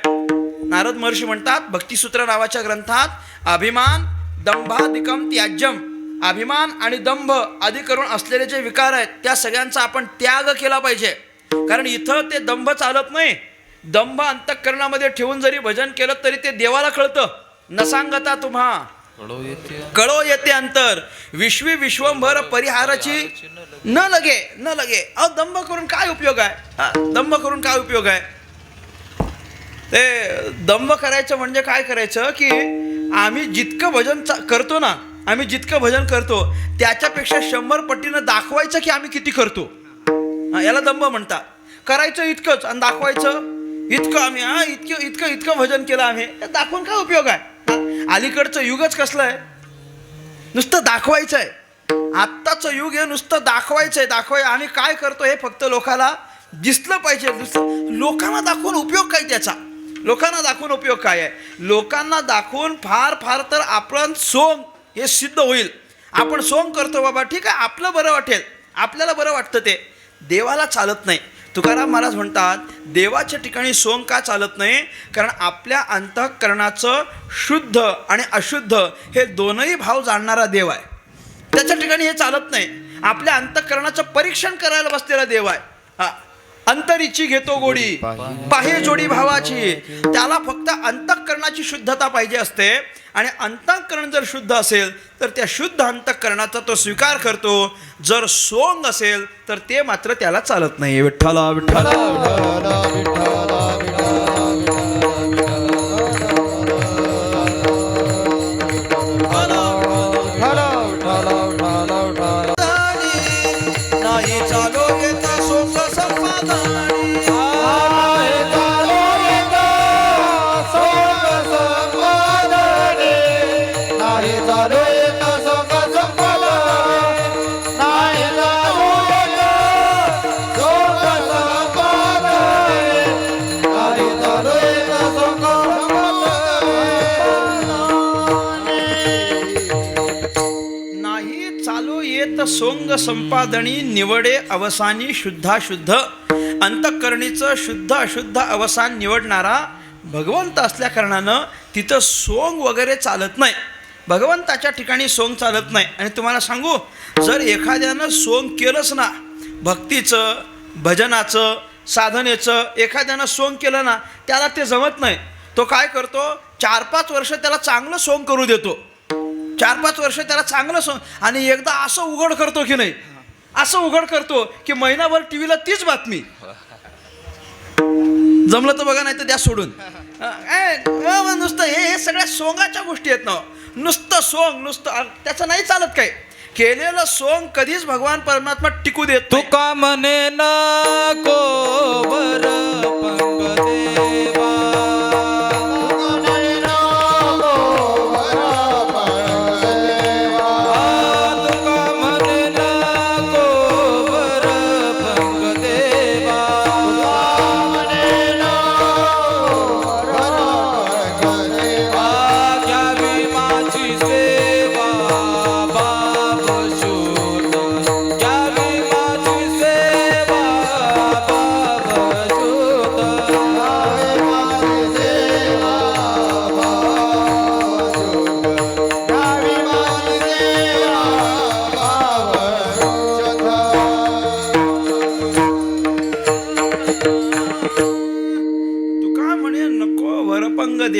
[SPEAKER 1] नारद महर्षी म्हणतात भक्तिसूत्र नावाच्या ग्रंथात, अभिमान दंभादिकम त्याज्यम, अभिमान आणि दंभ आदी करून असलेले जे विकार आहेत त्या सगळ्यांचा आपण त्याग केला पाहिजे. कारण इथं ते दंभ चालत नाही. दंभ अंतःकरणामध्ये ठेवून जरी भजन केलं तरी ते देवाला कळतं. न सांगता तुम्हा कळो येते अंतर, विश्वी विश्वंभर परिहाराची न लगे. दंभ करून काय उपयोग आहे? दंभ करून काय उपयोग आहे? ते दंभ करायचं म्हणजे काय करायचं की आम्ही जितकं भजन करतो ना, आम्ही जितकं भजन करतो त्याच्यापेक्षा 100 पटीनं दाखवायचं की आम्ही किती करतो. याला दंभ म्हणतात. करायचं इतकंच आणि दाखवायचं इतकं. आम्ही इतकं भजन केलं आम्ही, दाखवून काय उपयोग आहे? अलीकडचं युगच कसलं आहे? नुसतं दाखवायचं आहे. आत्ताचं युग हे नुसतं दाखवायचं आहे. आम्ही काय करतो हे फक्त लोकांना दिसलं पाहिजे. लोकांना दाखवून उपयोग काय त्याचा? लोकांना दाखवून उपयोग काय आहे? लोकांना दाखवून फार तर आपण सोंग हे सिद्ध होईल. आपण सोंग करतो बाबा, ठीक आहे, आपलं बरं वाटेल, आपल्याला बरं वाटतं, ते देवाला चालत नाही. तुकाराम महाराज म्हणतात देवाच्या ठिकाणी सोंग का चालत नाही? कारण आपल्या अंतःकरणाचं शुद्ध आणि अशुद्ध हे दोनही भाव जाणणारा देव आहे. त्याच्या ठिकाणी हे चालत नाही. आपल्या अंतःकरणाचं परीक्षण करायला बसलेला देव आहे. अंतरीची घेतो गोडी पाहे जोडी भावाची. त्याला फक्त अंतःकरणाची शुद्धता पाहिजे असते. आणि अंतःकरण जर शुद्ध असेल तर त्या शुद्ध अंतःकरणाचा तो स्वीकार करतो. जर सोंग असेल तर ते मात्र त्याला चालत नाही. विठ्ठला विठ्ठला नाही चालो येता सोंग संपादनी. सोंग संपादनी निवडे अवसानी शुद्धाशुद्ध. अंतःकरणीचं शुद्ध अशुद्ध अवसान निवडणारा भगवंत असल्या कारणानं तिथं सोंग वगैरे चालत नाही. भगवंताच्या ठिकाणी सोंग चालत नाही. आणि तुम्हाला सांगू, जर एखाद्यानं सोंग केलंच ना, भक्तीचं भजनाचं साधनेचं एखाद्यानं सोंग केलं ना, त्याला ते जमत नाही. तो काय करतो, 4-5 वर्ष त्याला चांगलं सोंग करू देतो. 4-5 वर्ष त्याला चांगलं सोंग, आणि एकदा असं उघड करतो की नाही, असं उघड करतो की महिनाभर टीव्हीला तीच बातमी. जमलं तर बघा, नाही तर द्या सोडून. नुसतं हे सगळ्या सोंगाच्या गोष्टी आहेत ना. नुसतं सोंग, नुसतं त्याचं नाही चालत. काय केलेलं सोंग कधीच भगवान परमात्मा टिकू देत.
[SPEAKER 2] तुका म्हणे नको बर पंग देवा.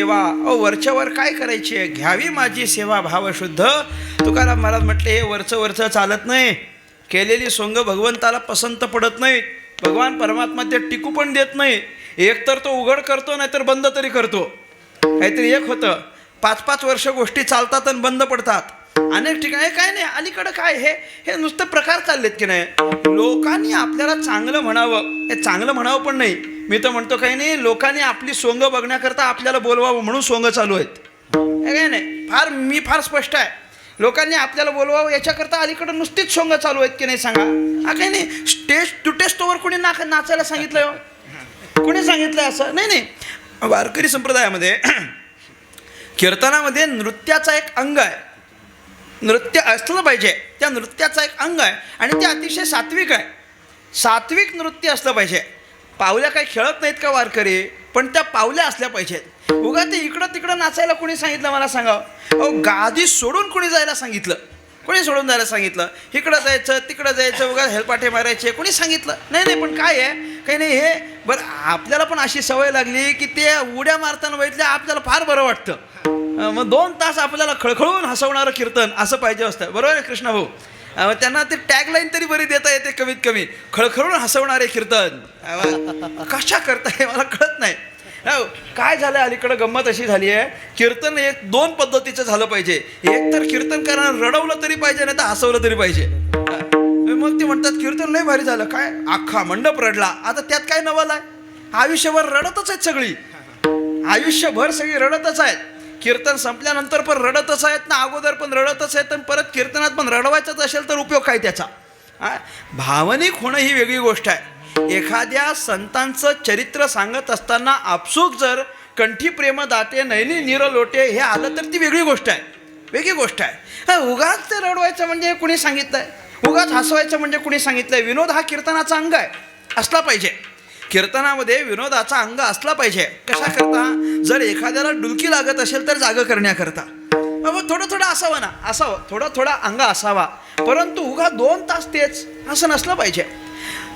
[SPEAKER 1] सेवा. वरच्यावर काय करायची आहे? घ्यावी माझी सेवा भावशुद्ध. तुकाराम महाराज म्हटले हे वरचं चालत नाही. केलेली सोंग भगवंताला पसंत पडत नाही. भगवान परमात्मा ते टिकू पण देत नाही. एक तर तो उघड करतो, नाहीतर बंद तरी करतो. काहीतरी एक होतं, 5-5 वर्ष गोष्टी चालतात आणि बंद पडतात. अनेक ठिकाणी काय नाही, अलीकडं काय हे नुसतं प्रकार चाललेत की नाही. लोकांनी आपल्याला चांगलं म्हणावं, हे चांगलं म्हणावं पण नाही, मी तर म्हणतो काही नाही, लोकांनी आपली सोंग बघण्याकरता आपल्याला बोलवावं म्हणून सोंग चालू आहेत. हे काय नाही, मी फार स्पष्ट आहे. लोकांनी आपल्याला बोलवावं याच्याकरता अलीकडं नुसतीच सोंग चालू आहेत की नाही सांगा. हा काही नाही, स्टेज तुटे स्टोवर कोणी नाचायला सांगितलं हो? कोणी सांगितलं असं? नाही. वारकरी संप्रदायामध्ये कीर्तनामध्ये नृत्याचा एक अंग आहे. नृत्य असलं पाहिजे. त्या नृत्याचा एक अंग आहे आणि ते अतिशय सात्विक आहे. सात्विक नृत्य असलं पाहिजे. पावल्या काही खेळत नाहीत का वारकरी, पण त्या पावल्या असल्या पाहिजेत. उगा ते इकडं तिकडं नाचायला कोणी सांगितलं मला सांगा? गादी सोडून कोणी जायला सांगितलं? कोणी सोडून जायला सांगितलं? इकडं जायचं तिकडं जायचं, उगा हेलपाटे मारायचे, कोणी सांगितलं? नाही, पण काय आहे, काही नाही. हे बरं, आपल्याला पण अशी सवय लागली की ते उड्या मारताना बघितल्या आपल्याला फार बरं वाटतं. मग 2 तास आपल्याला खळखळून हसवणारं कीर्तन असं पाहिजे असतं. बरोबर आहे कृष्ण भाऊ? त्यांना ते टॅगलाईन तरी बरी देता येते कमीत कमी, खळखळून हसवणारे कीर्तन. कशा करताय मला कळत नाही. काय झालं अलीकडं गंमत अशी झाली आहे, कीर्तन 1-2 पद्धतीचं झालं पाहिजे. एक तर कीर्तन करायला रडवलं तरी पाहिजे, नाही तर हसवलं तरी पाहिजे. मग ते म्हणतात कीर्तन लय भारी झालं. काय अख्खा मंडप रडला. आता त्यात काय नवल आहे? आयुष्यभर रडतच आहेत सगळी. आयुष्यभर सगळी रडतच आहेत. कीर्तन संपल्यानंतर पण रडतच आहेत ना, अगोदर पण रडतच आहेत, आणि परत कीर्तनात पण रडवायचंच असेल तर उपयोग काय त्याचा? भावनिक होणं ही वेगळी गोष्ट आहे. एखाद्या संतांचं चरित्र सांगत असताना आपसूक जर कंठी प्रेम दाते नैनी नीर लोटे हे आलं तर ती वेगळी गोष्ट आहे. उगाच ते रडवायचं म्हणजे कुणी सांगितलंय? उगाच हसवायचं म्हणजे कुणी सांगितलंय? विनोद हा कीर्तनाचा अंग आहे, असला पाहिजे. कीर्तनामध्ये विनोदाचा अंग असला पाहिजे. कशा करता? जर एखाद्याला डुलकी लागत असेल तर जागा करण्याकरता. थोडं असावं ना, थोडा अंग असावा. परंतु उगा 2 तास तेच असं नसलं पाहिजे.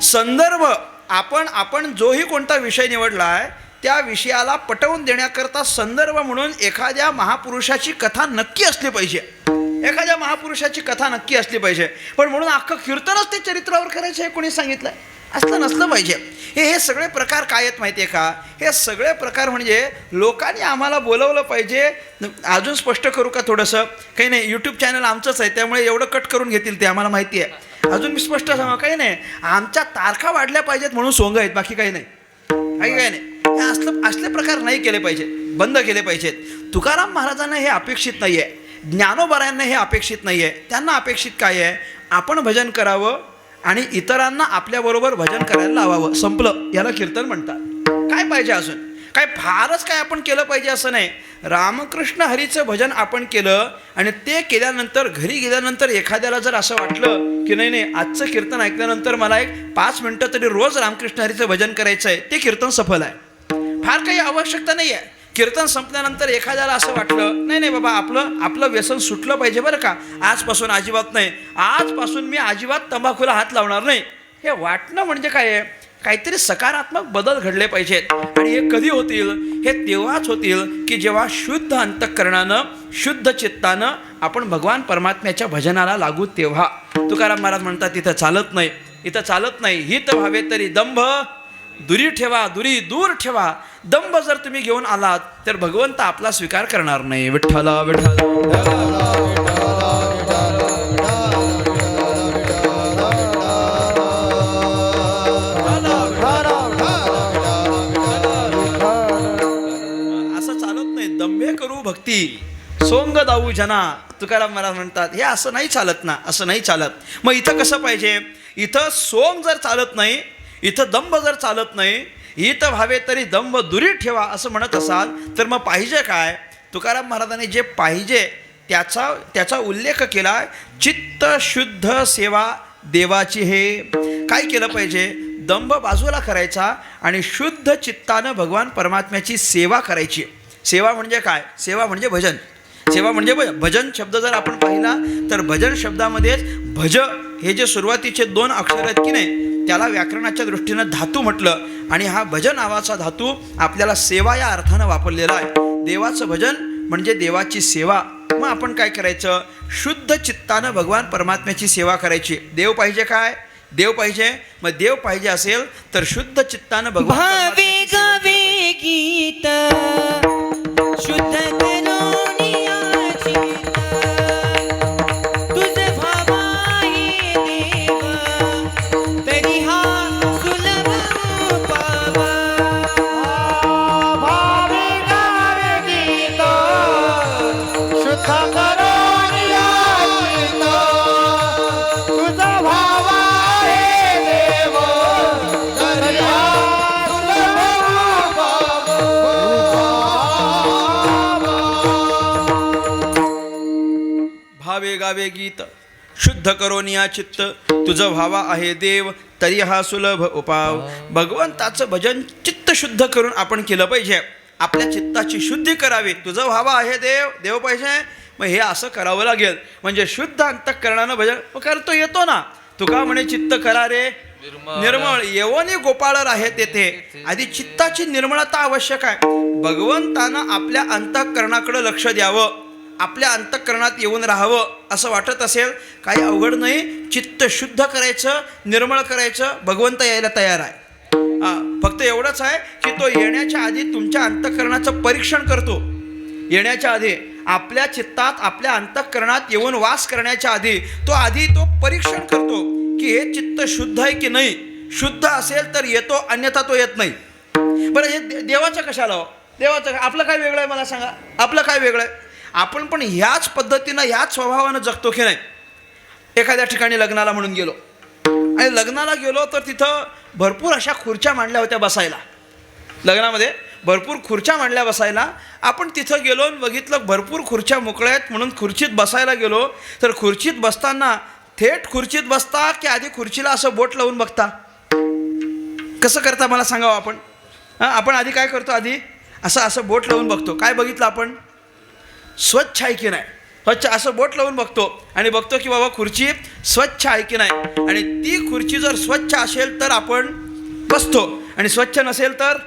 [SPEAKER 1] संदर्भ आपण जोही कोणता विषय निवडला आहे त्या विषयाला पटवून देण्याकरता संदर्भ म्हणून एखाद्या महापुरुषाची कथा नक्की असली पाहिजे. पण म्हणून अख्खं कीर्तनच ते चरित्रावर करायचं हे कोणी सांगितलंय? असलं नसलं पाहिजे. हे सगळे प्रकार काय आहेत माहिती आहे का? हे सगळे प्रकार म्हणजे लोकांनी आम्हाला बोलवलं पाहिजे. अजून स्पष्ट करू का थोडंसं? काही नाही, यूट्यूब चॅनल आमचंच आहे, त्यामुळे एवढं कट करून घेतील ते आम्हाला माहिती आहे. अजून मी स्पष्ट सांगा, काही नाही, आमच्या तारखा वाढल्या पाहिजेत म्हणून सोंग आहेत, बाकी काही नाही. हे असले प्रकार नाही केले पाहिजेत, बंद केले पाहिजेत. तुकाराम महाराजांना हे अपेक्षित नाही आहे, ज्ञानोबारायांना हे अपेक्षित नाही आहे. त्यांना अपेक्षित काय आहे? आपण भजन करावं आणि इतरांना आपल्याबरोबर भजन करायला लावावं. संपलं. याला कीर्तन म्हणतात. काय पाहिजे अजून? काय फारच काय आपण केलं पाहिजे असं नाही. रामकृष्ण हरीचं भजन आपण केलं आणि ते केल्यानंतर घरी गेल्यानंतर एखाद्याला जर असं वाटलं की नाही आजचं कीर्तन ऐकल्यानंतर मला एक 5 मिनटं तरी रोज रामकृष्ण हरीचं भजन करायचं आहे, ते कीर्तन सफल आहे. फार काही आवश्यकता नाही आहे. कीर्तन संपल्यानंतर एखाद्याला असं वाटलं नाही बाबा आपलं व्यसन सुटलं पाहिजे बरं का, आजपासून अजिबात नाही, आजपासून मी अजिबात तंबाखूला हात लावणार नाही, हे वाटणं म्हणजे काय आहे? काहीतरी सकारात्मक बदल घडले पाहिजेत. आणि हे कधी होतील? हे तेव्हाच होतील की जेव्हा शुद्ध अंतःकरणानं शुद्ध चित्तानं आपण भगवान परमात्म्याच्या भजनाला लागू. तेव्हा तुकाराम महाराज म्हणतात इथं चालत नाही. हित व्हावे तरी दंभ दुरी ठेवा, दुरी दूर ठेवा. दंभ जर तुम्ही घेऊन आलात तर भगवंत आपला स्वीकार करणार नाही. विठ्ठला दंभे करू भक्ती सोंग दाऊ जना. तुकाराम महाराज म्हणतात हे असं नाही चालत ना, असं नाही चालत. मग इथं कसं पाहिजे? इथं सोंग जर चालत नाही, इथं दंभ जर चालत नाही, इथं व्हावे तरी दंभ दुरी ठेवा असं म्हणत असाल तर मग पाहिजे काय? तुकाराम महाराजांनी जे पाहिजे त्याचा उल्लेख केला. चित्त शुद्ध सेवा देवाची. हे काय केलं पाहिजे? दंभ बाजूला करायचा आणि शुद्ध चित्तानं भगवान परमात्म्याची सेवा करायची. सेवा म्हणजे काय? सेवा म्हणजे भजन. भजन शब्द जर आपण पाहिला तर भजन शब्दामध्येच भज हे जे सुरुवातीचे 2 अक्षर आहेत की नाही, त्याला व्याकरणाच्या दृष्टीनं धातू म्हटलं. आणि हा भजन नावाचा धातू आपल्याला सेवा या अर्थानं वापरलेला आहे. देवाचं भजन म्हणजे देवाची सेवा. मग आपण काय करायचं? शुद्ध चित्तानं भगवान परमात्म्याची सेवा करायची. देव पाहिजे काय? देव पाहिजे. मग देव पाहिजे असेल तर शुद्ध चित्तानं भगवान
[SPEAKER 3] भावे
[SPEAKER 1] परमात्म्याची सेवा
[SPEAKER 3] गावे गीत शुद्ध करुणियाची तुझे भावाये देव तरी हा सुलभ पावा. भावे गावे गीत शुद्ध करुणियाची तुझा भावाये देव तरी हा
[SPEAKER 1] भावे गावे गीत शुद्ध करोनिया चित्त तुझं भावा आहे देव तरी हा सुलभ उपाव. भगवंताचं भजन चित्त शुद्ध करून आपण केलं पाहिजे. आपल्या चित्ताची शुद्धी करावी. तुझं भावा आहे देव, देव पाहिजे. मग हे असं करावं लागेल. म्हणजे शुद्ध अंतःकरणानं भजन करतो येतो ना. तुका म्हणे चित्त करा रे निर्मळ येवोनी गोपाळ आहे तेथे. आधी चित्ताची निर्मळता आवश्यक आहे. भगवंतानं आपल्या अंतःकरणाकडे लक्ष द्यावं, आपल्या अंतःकरणात येऊन राहावं असं वाटत असेल, काही अवघड नाही. चित्त शुद्ध करायचं, निर्मळ करायचं, भगवंत यायला तयार आहे. फक्त एवढंच आहे की तो येण्याच्या आधी तुमच्या अंतःकरणाचं परीक्षण करतो. येण्याच्या आधी आपल्या चित्तात, आपल्या अंतःकरणात येऊन वास करण्याच्या आधी तो परीक्षण करतो की हे चित्त शुद्ध आहे की नाही. शुद्ध असेल तर येतो, अन्यथा तो येत नाही. बरं, हे देवाचं कशाला हो? देवाचं आपलं काय वेगळं आहे मला सांगा. आपलं काय वेगळं आहे? आपण पण ह्याच पद्धतीनं, ह्याच स्वभावानं जगतो की नाही? एखाद्या ठिकाणी लग्नाला म्हणून गेलो आणि लग्नाला गेलो तर तिथं भरपूर अशा खुर्च्या मांडल्या होत्या बसायला. लग्नामध्ये भरपूर खुर्च्या मांडल्या बसायला. आपण तिथं गेलो आणि बघितलं भरपूर खुर्च्या मोकळ्या आहेत म्हणून खुर्चीत बसायला गेलो. तर खुर्चीत बसताना थेट खुर्चीत बसता की आधी खुर्चीला असं बोट लावून बघता? कसं करता मला सांगावं आपण? आपण आधी काय करतो? आधी असं बोट लावून बघतो. काय बघितलं आपण? स्वच्छ आहे की नाही, स्वच्छ असं बोट लावून बघतो आणि बघतो की बाबा खुर्ची स्वच्छ आहे की नाही. आणि ती खुर्ची जर स्वच्छ असेल तर आपण बसतो आणि स्वच्छ नसेल तर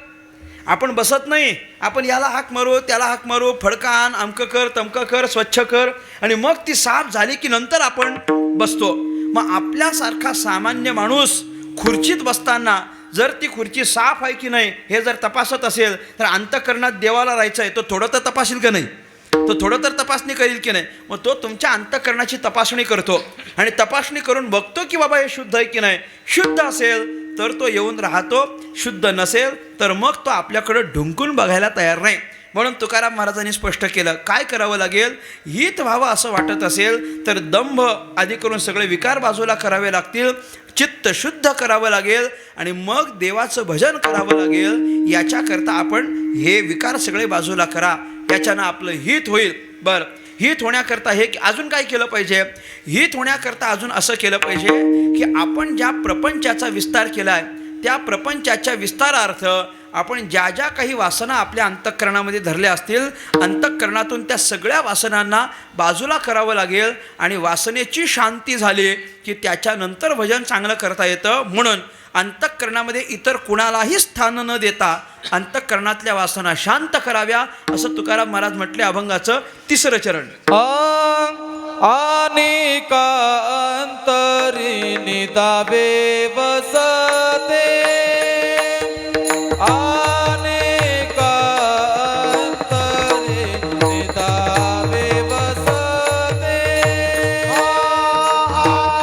[SPEAKER 1] आपण बसत नाही. आपण याला हाक मारू, त्याला हाक मारू, फडकान, अमकं कर, तमकं कर, स्वच्छ कर आणि मग ती साफ झाली की नंतर आपण बसतो. मग आपल्यासारखा सामान्य माणूस खुर्चीत बसताना जर ती खुर्ची साफ आहे की नाही हे जर तपासत असेल तर अंतःकरणात देवाला राहायचं आहे. तो थोडं तर तपासील का नाही? तो थोडं तर तपासणी करील की नाही? मग तो तुमच्या अंतःकरणाची तपासणी करतो आणि तपासणी करून बघतो की बाबा हे शुद्ध आहे की नाही. शुद्ध असेल तर तो येऊन राहतो, शुद्ध नसेल तर मग तो आपल्याकडं ढुंकून बघायला तयार नाही. म्हणून तुकाराम महाराजांनी स्पष्ट केलं. काय करावं लागेल? हित व्हावं असं वाटत असेल तर दंभ आदी करून सगळे विकार बाजूला करावे लागतील, चित्त शुद्ध करावं लागेल आणि मग देवाचं भजन करावं लागेल. याच्याकरता आपण हे विकार सगळे बाजूला करा, याच्यानं आपलं हित होईल. बरं, हित होण्याकरता हे अजून काय केलं पाहिजे? हित होण्याकरता अजून असं केलं पाहिजे की आपण ज्या प्रपंचाचा विस्तार केला आहे त्या प्रपंचाच्या विस्तारार्थ आपण ज्या ज्या काही वासना आपल्या अंतःकरणामध्ये धरल्या असतील, अंतःकरणातून त्या सगळ्या वासनांना बाजूला करावं लागेल आणि वासनेची शांती झाली की त्याच्यानंतर भजन चांगलं करता येतं. म्हणून अंतःकरणामध्ये इतर कुणालाही स्थान न देता अंतःकरणातल्या वासना शांत कराव्या असं तुकाराम महाराज म्हटले. अभंगाचं 3रं चरण.
[SPEAKER 2] अनेका अंतरी निदावे बसते, अनेका अंतरी निदावे बसते,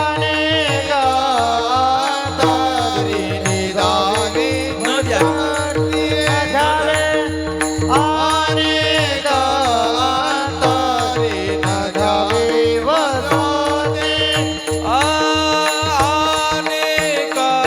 [SPEAKER 3] अनेका अंतरी निदावे बसते, अनेका अंतरी निदावे बसते,
[SPEAKER 2] अनेका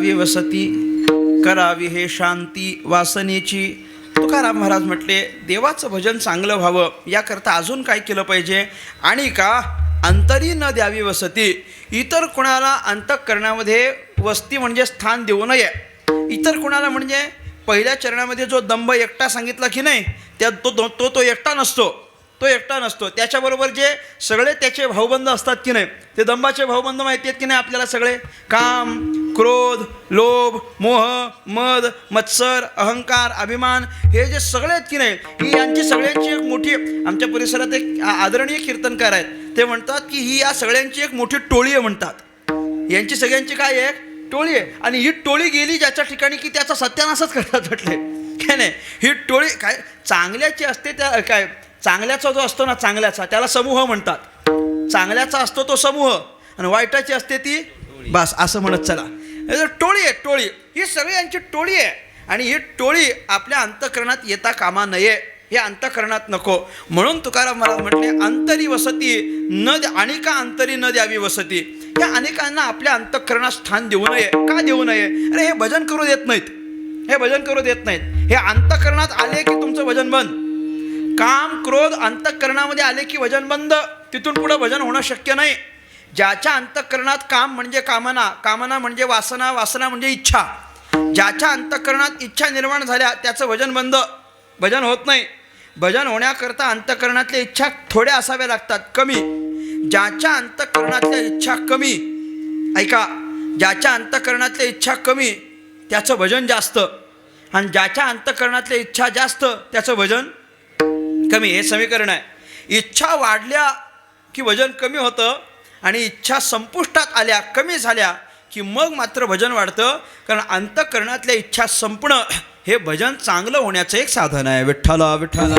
[SPEAKER 1] द्यावी वसती, करावी हे शांती वासनेची. तुकाराम महाराज म्हटले देवाचं भजन चांगलं व्हावं याकरता अजून काय केलं पाहिजे? आणि का अंतरी न द्यावी वसती, इतर कुणाला अंतःकरणामध्ये वस्ती म्हणजे स्थान देऊ नये. इतर कुणाला म्हणजे पहिल्या चरणामध्ये जो दंभ एकटा सांगितला की नाही, त्या तो एकटा नसतो, तो एकटा नसतो. त्याच्याबरोबर जे सगळे त्याचे भाऊबंद असतात की नाही, ते दंभाचे भाऊबंद माहिती आहेत की नाही आपल्याला सगळे? काम, क्रोध, लोभ, मोह, मद, मत्सर, अहंकार, अभिमान, हे जे सगळे आहेत की नाही, ही यांची सगळ्यांची एक मोठी, आमच्या परिसरात एक आदरणीय कीर्तनकार आहेत, ते म्हणतात की ही या सगळ्यांची एक मोठी टोळी आहे म्हणतात. यांची सगळ्यांची काय एक टोळी आहे. आणि ही टोळी गेली ज्याच्या ठिकाणी की त्याचा सत्यानाशच करतात म्हटले काय नाही. ही टोळी काय चांगल्याची असते, त्या काय चांगल्याचा जो असतो ना, चांगल्याचा त्याला समूह म्हणतात. चांगल्याचा असतो तो समूह आणि वाईटाची असते ती बस असं म्हणत चला. टोळी आहे, टोळी. ही सगळी यांची टोळी आहे. आणि ही टोळी आपल्या अंतःकरणात येता कामा नये, हे अंतःकरणात नको. म्हणून तुकाराम महाराज म्हटले अंतरी वसती न आणि का अंतरी न द्यावी वसती. या अनेकांना आपल्या अंतःकरणात स्थान देऊ नये. का देऊ नये? अरे हे भजन करू देत नाहीत, हे भजन करू देत नाहीत. हे अंतःकरणात आले की तुमचं भजन बंद. काम क्रोध अंतःकरणामध्ये आले की भजन बंद. तिथून पुढं भजन होणं शक्य नाही. ज्याच्या अंतःकरणात काम म्हणजे कामना, कामना म्हणजे वासना, वासना म्हणजे इच्छा, ज्याच्या अंतःकरणात इच्छा निर्माण झाल्या त्याचं भजन बंद, भजन होत नाही. भजन होण्याकरता अंतःकरणातल्या इच्छा थोड्या असाव्या लागतात, कमी. ज्याच्या अंतःकरणातल्या इच्छा कमी, ऐका, ज्याच्या अंतःकरणातल्या इच्छा कमी त्याचं भजन जास्त, आणि ज्याच्या अंतःकरणातल्या इच्छा जास्त त्याचं भजन कमी. हे समीकरण आहे. इच्छा वाढल्या की भजन कमी होतं, आणि इच्छा संपुष्टात आल्या, कमी झाल्या की मग मात्र भजन वाढतं. कारण अंतःकरणातल्या इच्छा संपणं हे भजन चांगलं होण्याचं एक साधन आहे. विठ्ठला विठ्ठला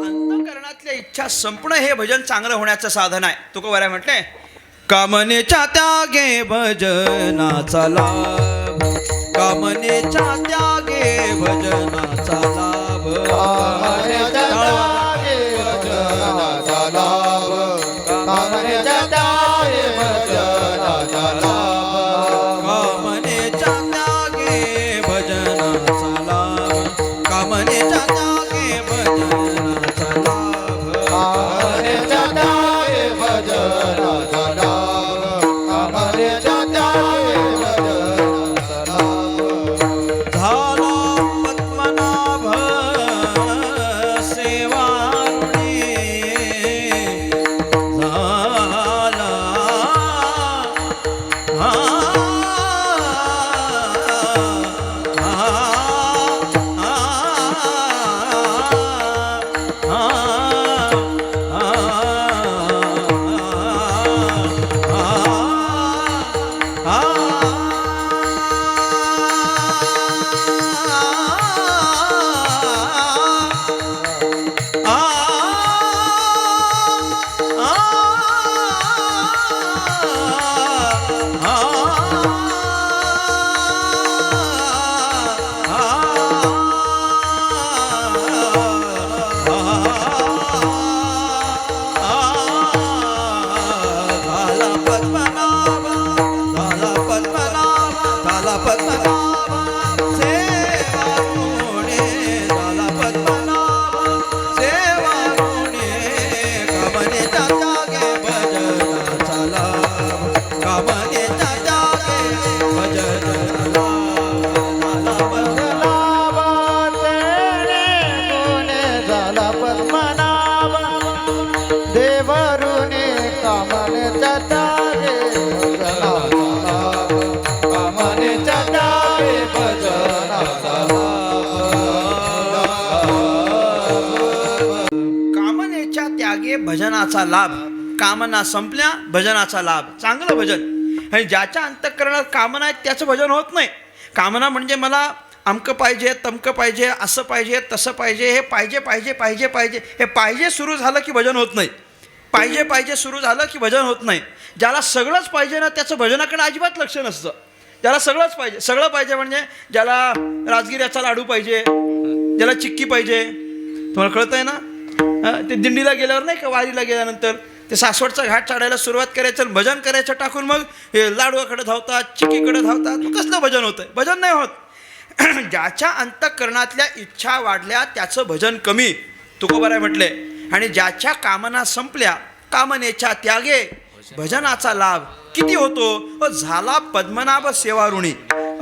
[SPEAKER 1] अंतःकरणातल्या इच्छा संपणं हे भजन चांगलं होण्याचं साधन आहे. तुकोबाराय म्हटले कामनेच्या त्यागे भजनाचा लाभ, कामनेच्या त्यागे भजनाचा लाभ,
[SPEAKER 3] कामनेच्या त्यागे भजनाचा लाभ, कामनेच्या त्यागे भजनाचा लाभ,
[SPEAKER 1] कामनेच्या त्यागे भजनाचा लाभ, कामनेच्या त्यागे भजनाचा लाभ,
[SPEAKER 3] कामनेच्या त्यागे भजनाचा लाभ, कामनेच्या त्यागे भजनाचा लाभ.
[SPEAKER 1] झाला पद्मनाभ सेवारुणी, झाला
[SPEAKER 3] देवरुने कामनेच्या त्यागे भजनाचा लाभ, कामनेच्या त्यागे भजनाचा लाभ.
[SPEAKER 1] कामनेच्या त्यागे भजनाचा लाभ. कामना संपल्या, भजनाचा लाभ. चांगलं भजन. आणि ज्याच्या अंतःकरणात कामना आहेत त्याचं भजन होत नाही. कामना म्हणजे मला अमकं पाहिजे, तमकं पाहिजे, असं पाहिजे, तसं पाहिजे, हे पाहिजे पाहिजे पाहिजे पाहिजे, हे पाहिजे सुरू झालं की भजन होत नाही. पाहिजे पाहिजे सुरू झालं की भजन होत नाही. ज्याला सगळंच पाहिजे ना त्याचं भजनाकडे अजिबात लक्ष नसतं. ज्याला सगळंच पाहिजे, सगळं पाहिजे म्हणजे ज्याला राजगिऱ्याचा लाडू पाहिजे, ज्याला चिक्की पाहिजे, तुम्हाला कळत आहे ना? ते दिंडीला गेल्यावर नाही का, वारीला गेल्यानंतर ते सासवडचा घाट चढायला सुरुवात करायचं, भजन करायचं टाकून मग हे लाडवाकडे धावतात, चिकीकडे धावतात. मग कसलं भजन होतं? भजन नाही होत. ज्याच्या अंतःकरणातल्या इच्छा वाढल्या त्याचं भजन कमी, तुकोबाराय म्हटले. आणि ज्याच्या कामना संपल्या, कामनेच्या त्यागे भजनाचा लाभ किती होतो. झाला पद्मनाभ सेवाऋणी.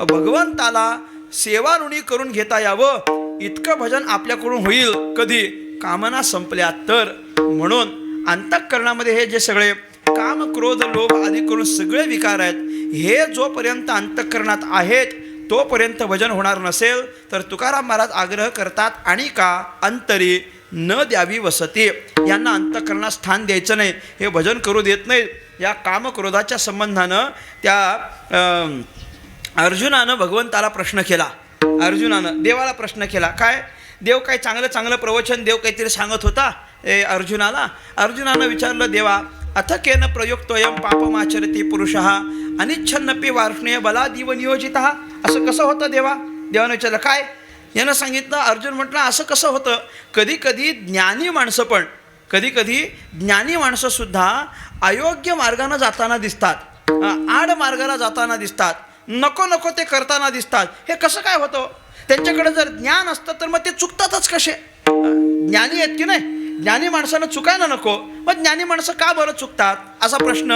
[SPEAKER 1] भगवंताला सेवाऋणी करून घेता यावं इतकं भजन आपल्याकडून होईल कधी, कामना संपल्या तर. म्हणून अंतःकरणामध्ये हे जे सगळे काम, क्रोध, लोभ आदी करून सगळे विकार आहेत, हे जोपर्यंत अंतःकरणात आहेत तोपर्यंत भजन होणार नसेल तर तुकाराम महाराज आग्रह करतात, आणि का अंतरी न द्यावी वसती. यांना अंतःकरणात स्थान द्यायचं नाही, हे भजन करू देत नाहीत. या कामक्रोधाच्या संबंधानं त्या अर्जुनानं भगवंताला प्रश्न केला. अर्जुनानं देवाला प्रश्न केला. काय देव काय चांगलं चांगलं प्रवचन देव काहीतरी सांगत होता अर्जुनानं विचारलं, देवा अथ केन प्रयुक्तोयम पापमाचरती पुरुषः अनिच्छन्नपि वार्ष्णेय बलादीव नियोजितः. असं कसं होतं देवा? देवानं विचारलं. काय? यानं सांगितलं. अर्जुन म्हटलं असं कसं होतं, कधी कधी ज्ञानी माणसंसुद्धा अयोग्य मार्गानं जाताना दिसतात, आड मार्गाला जाताना दिसतात, नको ते करताना दिसतात. हे कसं काय होतं? त्यांच्याकडे जर ज्ञान असतं तर मग ते चुकतातच कसे? ज्ञानी आहेत की नाही? ज्ञानी माणसानं चुकायला नको, मग ज्ञानी माणसं का बरं चुकतात? असा प्रश्न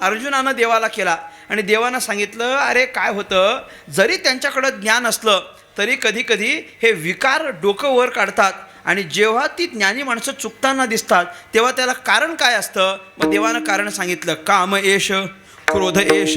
[SPEAKER 1] अर्जुनानं देवाला केला. आणि देवानं सांगितलं, अरे काय होतं, जरी त्यांच्याकडं ज्ञान असलं तरी कधी कधी हे विकार डोकं वर काढतात, आणि जेव्हा ती ज्ञानी माणसं चुकताना दिसतात तेव्हा त्याला कारण काय असतं? मग देवानं कारण सांगितलं. काम एष, क्रोध एष,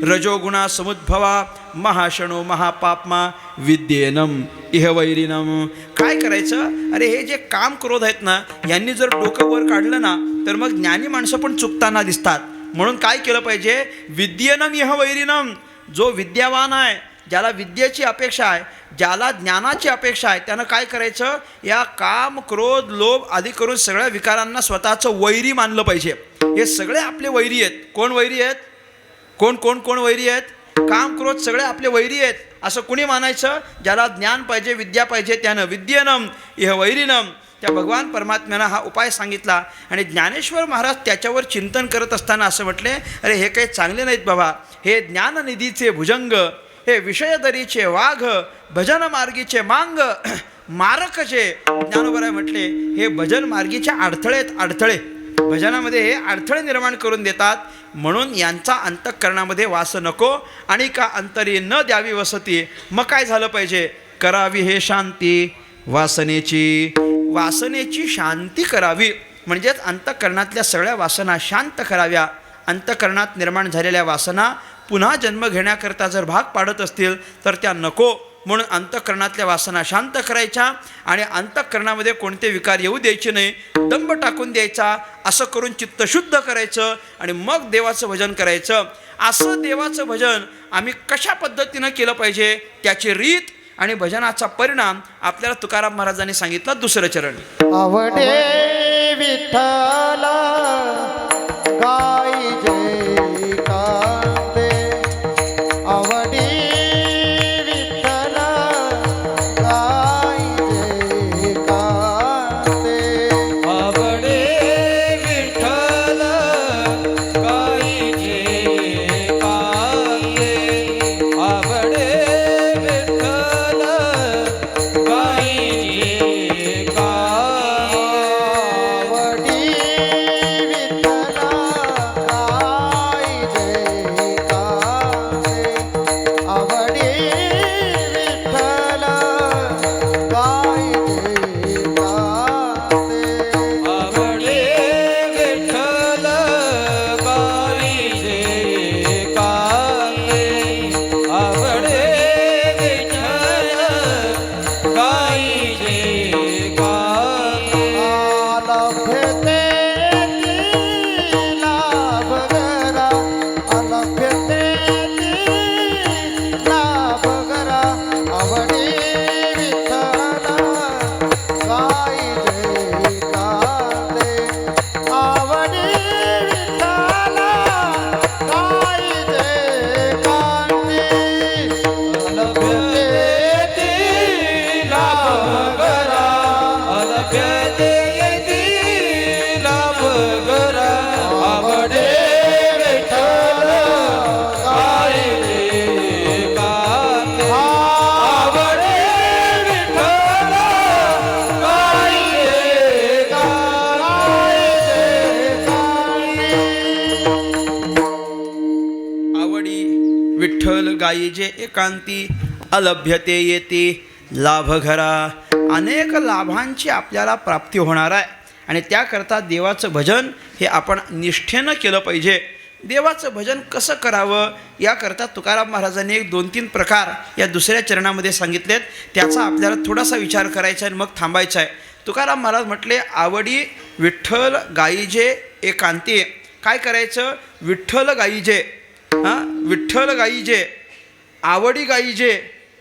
[SPEAKER 1] रजोगुणा समुद्भवा, महाशनो महापापमा, विद्येनम इह वैरिनम. काय करायचं? अरे हे जे काम क्रोध आहेत ना, यांनी जर डोकं वर काढलं ना तर मग ज्ञानी माणसं पण चुकताना दिसतात. म्हणून काय केलं पाहिजे? विद्येनम इह वैरिनम. जो विद्यावान आहे, ज्याला विद्येची अपेक्षा आहे, ज्याला ज्ञानाची अपेक्षा आहे, त्यानं काय करायचं? या काम, क्रोध, लोभ आदी करून सगळ्या विकारांना स्वतःचं वैरी मानलं पाहिजे. हे सगळे आपले वैरी आहेत. कोण वैरी आहेत? कोण वैरी आहेत? काम, क्रोध सगळे आपले वैरी आहेत असं कुणी मानायचं? ज्याला ज्ञान पाहिजे, विद्या पाहिजे, त्यानं विद्येनम इह वैरिनम. त्या भगवान परमात्म्यानं हा उपाय सांगितला. आणि ज्ञानेश्वर महाराज त्याच्यावर चिंतन करत असताना असं म्हटले, अरे हे काही चांगले नाहीत बाबा. हे ज्ञाननिधीचे भुजंग, हे विषयदरीचे वाघ, भजन मार्गीचे मांग, मारक जे ज्ञानोबराय म्हटले, हे भजन मार्गीचे अडथळे भजनामध्ये हे अडथळे निर्माण करून देतात. म्हणून यांचा अंतःकरणामध्ये वास नको, आणि का अंतरी न द्यावी वसती. मग काय झालं पाहिजे? करावी हे शांती वासनेची शांती करावी. म्हणजेच अंतःकरणातल्या सगळ्या वासना शांत कराव्या. अंतःकरणात निर्माण झालेल्या वासना पुन्हा जन्म घेण्याकरता जर भाग पाडत असतील तर त्या नको. म्हणून अंतःकरणातल्या वासना शांत करायच्या, आणि अंतःकरणामध्ये कोणते विकार येऊ द्यायचे नाही, दंभ टाकून द्यायचा. असं करून चित्त शुद्ध करायचं आणि मग देवाचं भजन करायचं. असं देवाचं भजन आम्ही कशा पद्धतीनं केलं पाहिजे, त्याची रीत आणि भजनाचा परिणाम आपल्याला तुकाराम महाराजांनी सांगितलं. दुसरं चरण.
[SPEAKER 3] आवडे विठ्ठल गाई जय कांते, आवडे विठ्ठल गाई जय कांते,
[SPEAKER 2] आवडे विठ्ठल गाईचे कांते, आवडे विठ्ठल गाईचे कांते,
[SPEAKER 3] आवडी विठ्ठल
[SPEAKER 1] गायीजे एकांती अलभ्यते येती लाभ घरा. अनेक लाभांची आपल्याला प्राप्ती होणार आहे आणि त्याकरता देवाचं भजन हे आपण निष्ठेनं केलं पाहिजे. देवाचं भजन कसं करावं याकरता तुकाराम महाराजांनी 2-3 प्रकार या दुसऱ्या चरणामध्ये सांगितलेत. त्याचा आपल्याला थोडासा विचार करायचा आहे आणि मग थांबायचा आहे. तुकाराम महाराज म्हटले आवडी विठ्ठल गायीजे एकांती. काय करायचं? विठ्ठल गायीजे, विठ्ठल गायीजे, आवडी गायीजे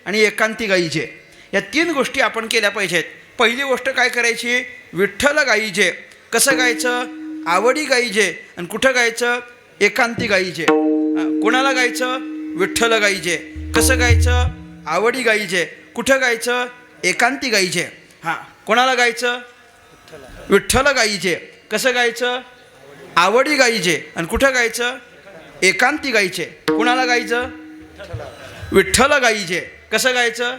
[SPEAKER 1] आणि एकांती गायीजे या 3 गोष्टी आपण केल्या पाहिजेत. पहिली गोष्ट काय करायची? विठ्ठल गायीजे. कसं गायचं? आवडी गायीजे. आणि कुठं गायचं? एकांती गायीजे. कोणाला गायचं? विठ्ठल गायीजे. कसं गायचं? आवडी गायीजे. कुठं गायचं? एकांती गायीजे. कोणाला गायचं? विठ्ठल गायीजे. कसं गायचं? आवडी गायीजे. आणि कुठं गायचं? एकांती गायीचे. कुणाला गायचं? विठ्ठल गायीजे. कसं गायचं?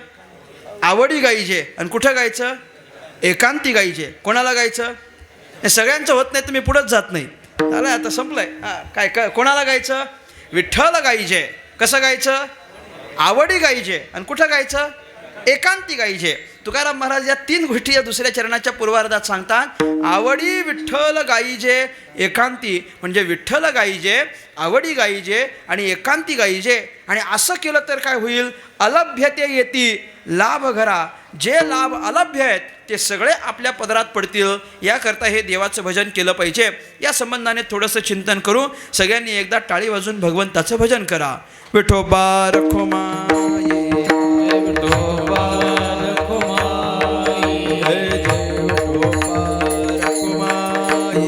[SPEAKER 1] आवडी गायीजे. आणि कुठं गायचं? एकांती गायीचे. कोणाला गायचं? हे सगळ्यांचं होत नाही तर मी पुढंच जात नाही. झालं आता संपलंय. काय कोणाला गायचं? विठ्ठल गायीजे. कसं गायचं? आवडी गायीजे. आणि कुठं गायचं? एकांती गायीजे. तुकाराम महाराज या 3 गोष्टी या दुसऱ्या चरणाच्या पूर्वार्धात सांगतात. आवडी विठ्ठल गायीजे एकांती म्हणजे विठ्ठल गायीजे, आवडी गायीजे आणि एकांती गायीजे. आणि असं केलं तर काय होईल? अलभ्यते येती लाभ घरा. जे लाभ अलभ्य आहेत ते सगळे आपल्या पदरात पडतील. याकरता हे देवाचं भजन केलं पाहिजे. या संबंधाने थोडंसं चिंतन करू. सगळ्यांनी एकदा टाळी वाजून भगवंताचं भजन करा. विठोबा रखुमाई
[SPEAKER 2] विठोबा रखुमाई,
[SPEAKER 1] विठोबा रखुमाई.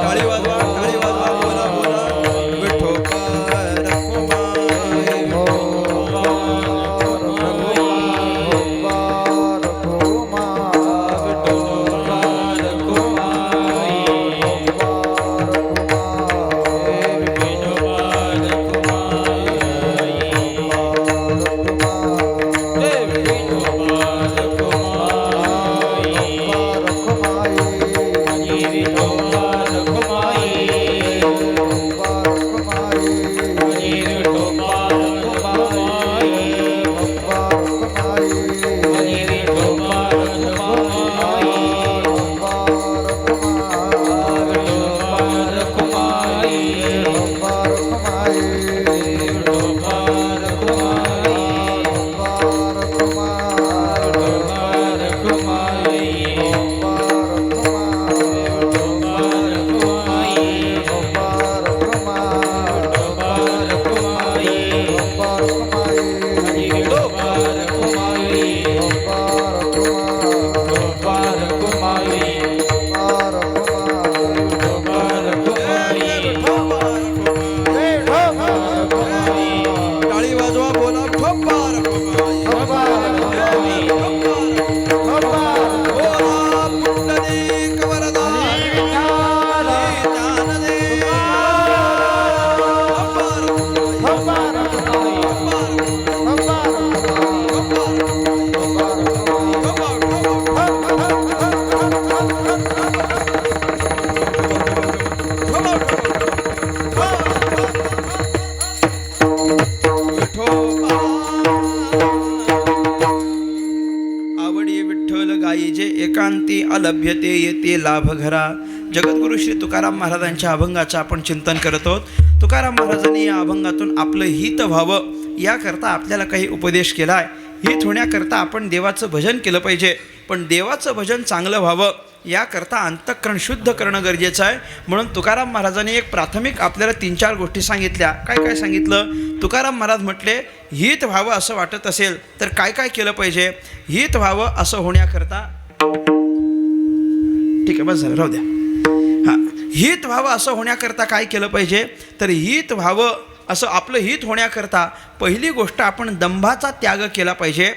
[SPEAKER 1] टाळी वाजवा, टाळी वाजवा, बोला बोला. विठोबा रखुमाई. एकांती अलभ्यते येते लाभ घरा. जगद्गुरु श्री तुकाराम महाराजांच्या अभंगाचं आपण चिंतन करत आहोत. तुकाराम महाराजांनी या अभंगातून आपलं हित व्हावं याकरता आपल्याला काही उपदेश केला आहे. हित होण्याकरता आपण देवाचं भजन केलं पाहिजे. पण देवाचं भजन चांगलं व्हावं याकरता अंतःकरण शुद्ध करणं गरजेचं आहे. म्हणून तुकाराम महाराजांनी एक प्राथमिक आपल्याला 3-4 गोष्टी सांगितल्या. काय काय सांगितलं? तुकाराम महाराज म्हटले हित व्हावं असं वाटत असेल तर काय काय केलं पाहिजे? हित व्हावं असं होण्याकरता, ठीक आहे बस झालं राहू द्या. हित व्हावं असं होण्याकरता काय केलं पाहिजे? तर हित व्हावं असं आपलं हित होण्याकरता पहिली गोष्ट आपण दंभाचा त्याग केला पाहिजे.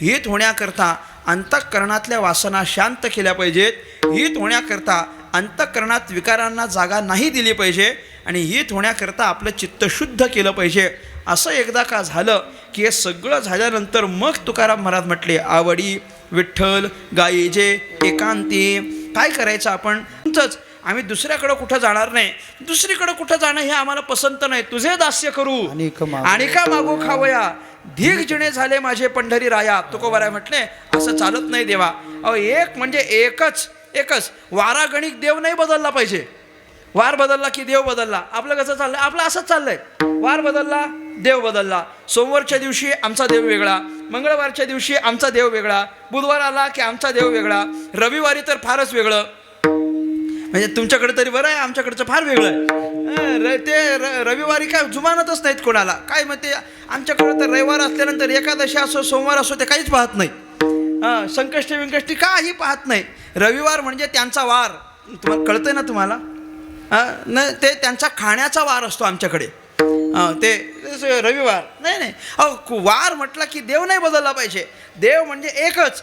[SPEAKER 1] हित होण्याकरता अंतःकरणातल्या वासना शांत केल्या पाहिजेत. हित होण्याकरता अंतःकरणात विकारांना जागा नाही दिली पाहिजे. आणि हित होण्याकरता आपलं चित्त शुद्ध केलं पाहिजे. असं एकदा का झालं की हे सगळं झाल्यानंतर मग तुकाराम महाराज म्हटले आवडी विठ्ठल गायीजे एकांती. काय करायचं आपण? आम्ही दुसऱ्याकडं कुठं जाणार नाही, दुसरीकडं कुठं जाणं हे आम्हाला पसंत नाही. तुझे दास्य करू आणि का मागो खावया, धीग जिणे झाले माझे पंढरी राया. तुकोबाराय म्हटले असं चालत नाही देवा. अहो एक म्हणजे एकच वारा गणिक देव नाही बदलला पाहिजे. वार बदलला की देव बदलला. आपलं कसं चाललंय, आपलं असंच चाललंय. वार बदलला देव बदलला. सोमवारच्या दिवशी आमचा देव वेगळा, मंगळवारच्या दिवशी आमचा देव वेगळा, बुधवार आला की आमचा देव वेगळा, रविवारी तर फारच वेगळं. म्हणजे तुमच्याकडे तरी बरं आहे, आमच्याकडचं फार वेगळं आहे. रविवारी काय जुमानतच नाहीत कोणाला. काय म्हणते आमच्याकडे तर रविवार असल्यानंतर एकादशी असो सोमवार असो ते काहीच पाहत नाही. संकष्टी विंकष्टी काही पाहत नाही. रविवार म्हणजे त्यांचा वार. तुम्हाला कळतंय ना तुम्हाला? न ते त्यांचा खाण्याचा वार असतो आमच्याकडे. ते रविवार नाही. अहो वार म्हटलं की देव नाही बदलला पाहिजे. देव म्हणजे एकच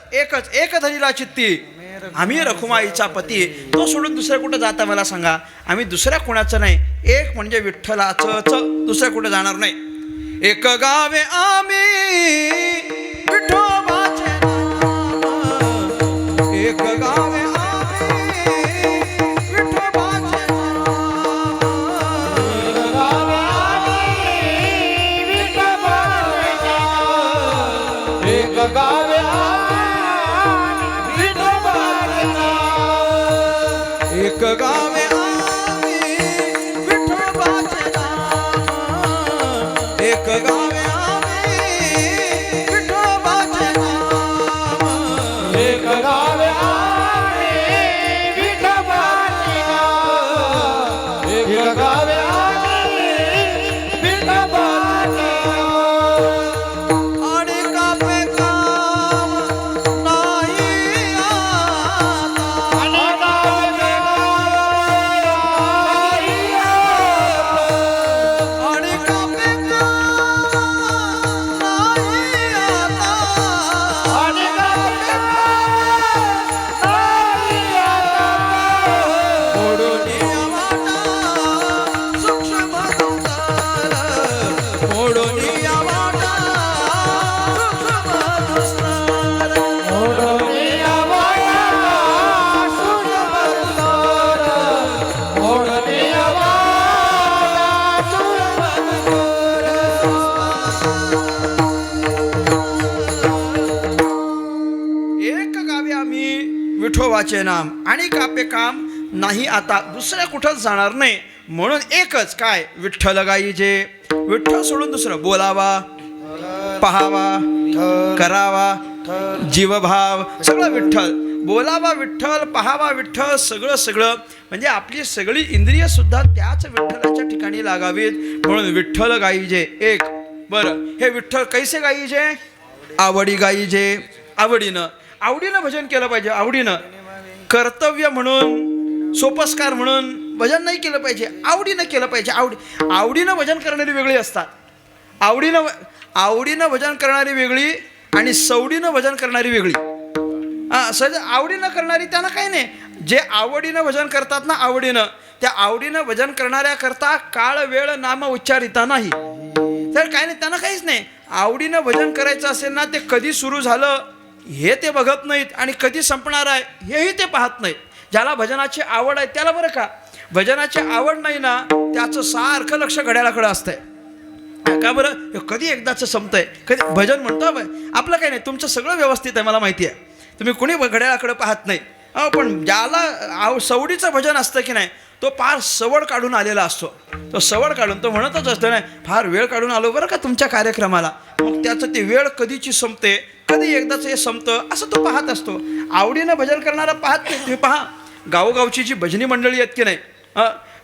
[SPEAKER 1] एक धनीला चित्ती आम्ही रखुमाईचा पती. तो सोडून दुसऱ्या कुठं जाता मला सांगा? आम्ही दुसऱ्या कुणाचं नाही. एक म्हणजे विठ्ठलाचं, दुसऱ्या कुठं जाणार नाही. एक गावे आम्ही विठोबाचे नाम, एक गावे एक गावे आम्ही विठोबाचे नाम, एक गावे आम्ही विठोबाचे नाम,
[SPEAKER 3] एक गावे आम्ही विठोबाचे नाम, एक गावे आम्ही विठोबाचे नाम.
[SPEAKER 1] आणि कापे काम नाही विठोबाचे नाम आणि कापे काम नाही आता. दुसऱ्या कुठंच जाणार नाही. म्हणून एकच काय विठ्ठल गाईजे. विठ्ठल सोडून दुसरं बोलावा, पहावा, करावा, जीवभाव सगळं विठ्ठल. बोलावा विठ्ठल, पहावा विठ्ठल, सगळं म्हणजे आपली सगळी इंद्रिय सुद्धा त्याच विठ्ठलाच्या ठिकाणी लागावीत. म्हणून विठ्ठल गाईजे एक. बरं हे विठ्ठल कैसे गाईजे? आवडी गाईजे. आवडीनं भजन केलं पाहिजे. आवडीनं कर्तव्य म्हणून सोपस्कार म्हणून भजन नाही केलं पाहिजे. आवडीनं केलं पाहिजे. आवडीनं भजन करणारी वेगळी असतात. आवडीनं भजन करणारी वेगळी आणि सवडीनं भजन करणारी वेगळी. सहज आवडीनं करणारी त्यांना काही नाही. जे आवडीनं भजन करतात ना, आवडीनं त्या आवडीनं भजन करणाऱ्याकरता काळ वेळ नाम उच्चारिता नाही. तर काय नाही, त्यांना काहीच नाही. आवडीनं भजन करायचं असेल ना, ते कधी सुरू झालं हे ते बघत नाहीत आणि कधी संपणार आहे हेही ते पाहत नाहीत. ज्याला भजनाची आवड आहे त्याला बरं का, भजनाची आवड नाही ना त्याचं सारखं लक्ष घड्याळाकडं असतंय. का बरं? कधी एकदाचं संपतंय, कधी भजन म्हणतो आपलं काही नाही. तुमचं सगळं व्यवस्थित आहे मला माहिती आहे. तुम्ही कुणी घड्याळाकडं पाहत नाही. पण ज्याला सवडीचं भजन असतं की नाही तो फार सवड काढून आलेला असतो. तो सवड काढून तो म्हणतच असतो नाही फार वेळ काढून आलो बरं का तुमच्या कार्यक्रमाला. मग त्याचं ते वेळ कधीची संपते, कधी एकदाच हे संपतं असं तो पाहत असतो. आवडीनं भजन करणारा पाहत नाही. तुम्ही पहा गावोगावची जी भजनी मंडळी आहेत की नाही,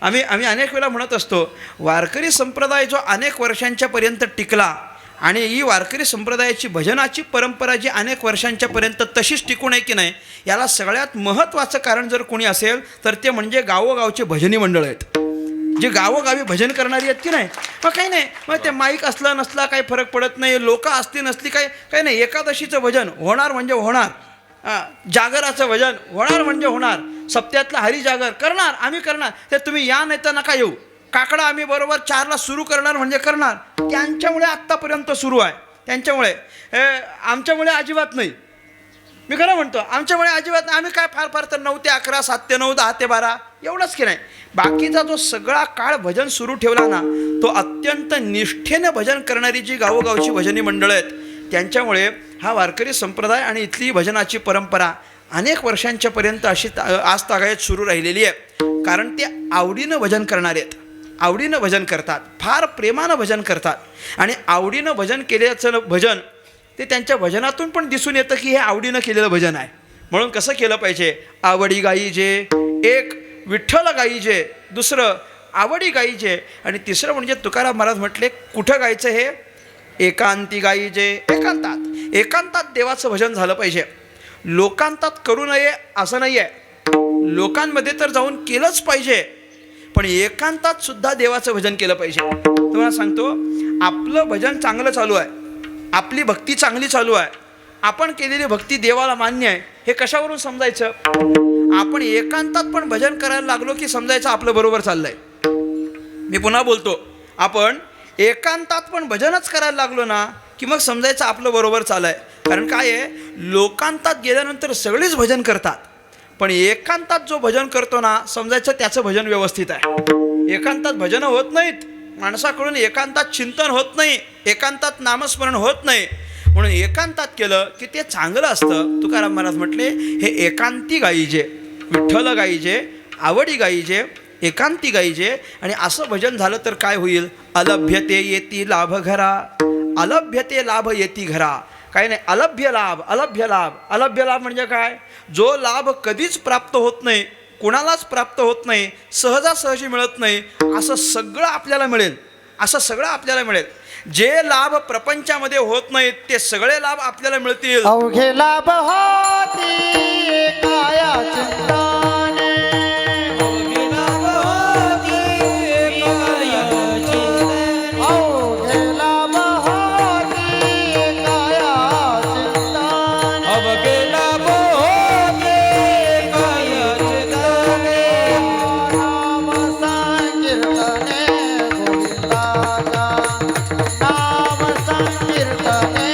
[SPEAKER 1] आम्ही अनेक वेळा म्हणत असतो वारकरी संप्रदाय जो अनेक वर्षांच्या पर्यंत टिकला आणि ही वारकरी संप्रदायाची भजनाची परंपरा जी अनेक वर्षांच्या पर्यंत तशीच टिकून आहे की नाही, याला सगळ्यात महत्त्वाचं कारण जर कोणी असेल तर ते म्हणजे गावोगावचे भजनी मंडळ आहेत. जे गावोगावी भजन करणारी आहेत की नाही. मग काही नाही, मग ते माईक असलं नसला काही फरक पडत नाही. लोक असली नसली काही नाही. एकादशीचं भजन होणार म्हणजे होणार. जागराचं भजन होणार म्हणजे होणार. सप्त्यातलं हरिजागर करणार, आम्ही करणार. ते तुम्ही या नाही तर नका येऊ. काकडा आम्ही बरोबर 4ला सुरू करणार म्हणजे करणार. त्यांच्यामुळे आत्तापर्यंत सुरू आहे. त्यांच्यामुळे आमच्यामुळे अजिबात नाही. मी खरं म्हणतो, आमच्यामुळे अजिबात नाही. आम्ही काय फार फार तर 9 ते 11, 7 ते 9, 10 ते 12 एवढंच की नाही. बाकीचा जो सगळा काळ भजन सुरू ठेवला ना, तो अत्यंत निष्ठेने भजन करणारी जी गावोगावची भजनी मंडळं आहेत, त्यांच्यामुळे हा वारकरी संप्रदाय आणि इथली भजनाची परंपरा अनेक वर्षांच्यापर्यंत अशी आज तागायत सुरू राहिलेली आहे. कारण ते आवडीनं भजन करणारे आहेत, आवडीनं भजन करतात, फार प्रेमानं भजन करतात. आणि आवडीनं भजन केल्याचं भजन ते त्यांच्या भजनातून पण दिसून येतं की हे आवडीनं केलेलं भजन आहे. म्हणून कसं केलं पाहिजे? आवडी गाईजे, एक विठ्ठल गाईजे, दुसरं आवडी गाईजे, आणि तिसरं म्हणजे तुकाराम महाराज म्हटले कुठं गायचं? हे एकांती गाईजे. एकांतात, एकांतात देवाचं भजन झालं पाहिजे. लोकांतात करू नये असं नाही आहे, लोकांमध्ये तर जाऊन केलंच पाहिजे, पण एकांतात सुद्धा देवाचं भजन केलं पाहिजे. तुम्हाला सांगतो, आपलं भजन चांगलं चालू आहे, आपली भक्ती चांगली चालू आहे, आपण केलेली भक्ती देवाला मान्य आहे, हे कशावरून समजायचं? आपण एकांतात पण भजन करायला लागलो की समजायचं आपलं बरोबर चाललंय. मी पुन्हा बोलतो, आपण एकांतात पण भजनच करायला लागलो ना की मग समजायचं आपलं बरोबर चालू आहे. कारण काय आहे, लोकांतात गेल्यानंतर सगळीच भजन करतात, पण एकांतात जो भजन करतो ना समजायचं त्याचं भजन व्यवस्थित आहे. एकांतात भजनं होत नाहीत, माणसाकडून एकांतात चिंतन होत नाही, एकांतात नामस्मरण होत नाही. म्हणून एकांतात केलं की ते चांगलं असतं. तुकाराम महाराज म्हटले हे एकांती गाईजे, विठ्ठल गाईजे, आवडी गाईजे, एकांती गाईजे. आणि असं भजन झालं तर काय होईल? अलभ्यते येती लाभ घरा, अलभ्यते लाभ येती घरा. काही नाही, अलभ्य लाभ, अलभ्य लाभ. अलभ्य लाभ म्हणजे काय? जो लाभ कधीच प्राप्त होत नाही, कुणालाच प्राप्त होत नाही, सहजासहजी मिळत नाही, असं सगळं आपल्याला मिळेल, असं सगळं आपल्याला मिळेल. जे लाभ प्रपंचामध्ये होत नाहीत ते सगळे लाभ आपल्याला मिळतील.
[SPEAKER 3] अवघे लाभ होती काया चिंताने, अवघे लाभ होती काया चिंताने, अवघे लाभ होती काया चिंताने, अवघे लाभ होती काया चिंताने. नाम संकीर्तने गोविंदाचा, नाम संकीर्तने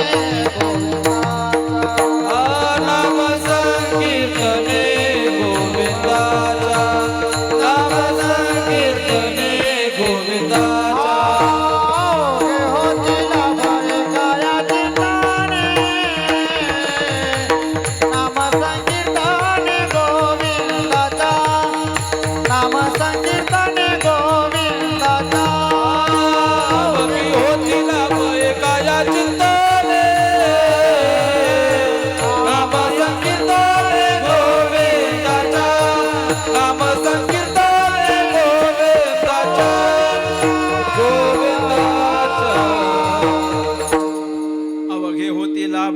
[SPEAKER 3] गोविंदाचा, नाम संकीर्तने गोविंदाचा, नाम संकीर्तने गोविंदाचा. अवघे होती लाभ काया चिंताने, नाम संकीर्तने गोविंदाचा, नाम संकीर्तने गोविंदाचा. अवघे होती लाभ काया चिंताने, नाम संकीर्तने गोविंदाचा, नाम संकीर्तने गोविंदाचा, गोविंदाचा.
[SPEAKER 1] अवघे होती लाभ,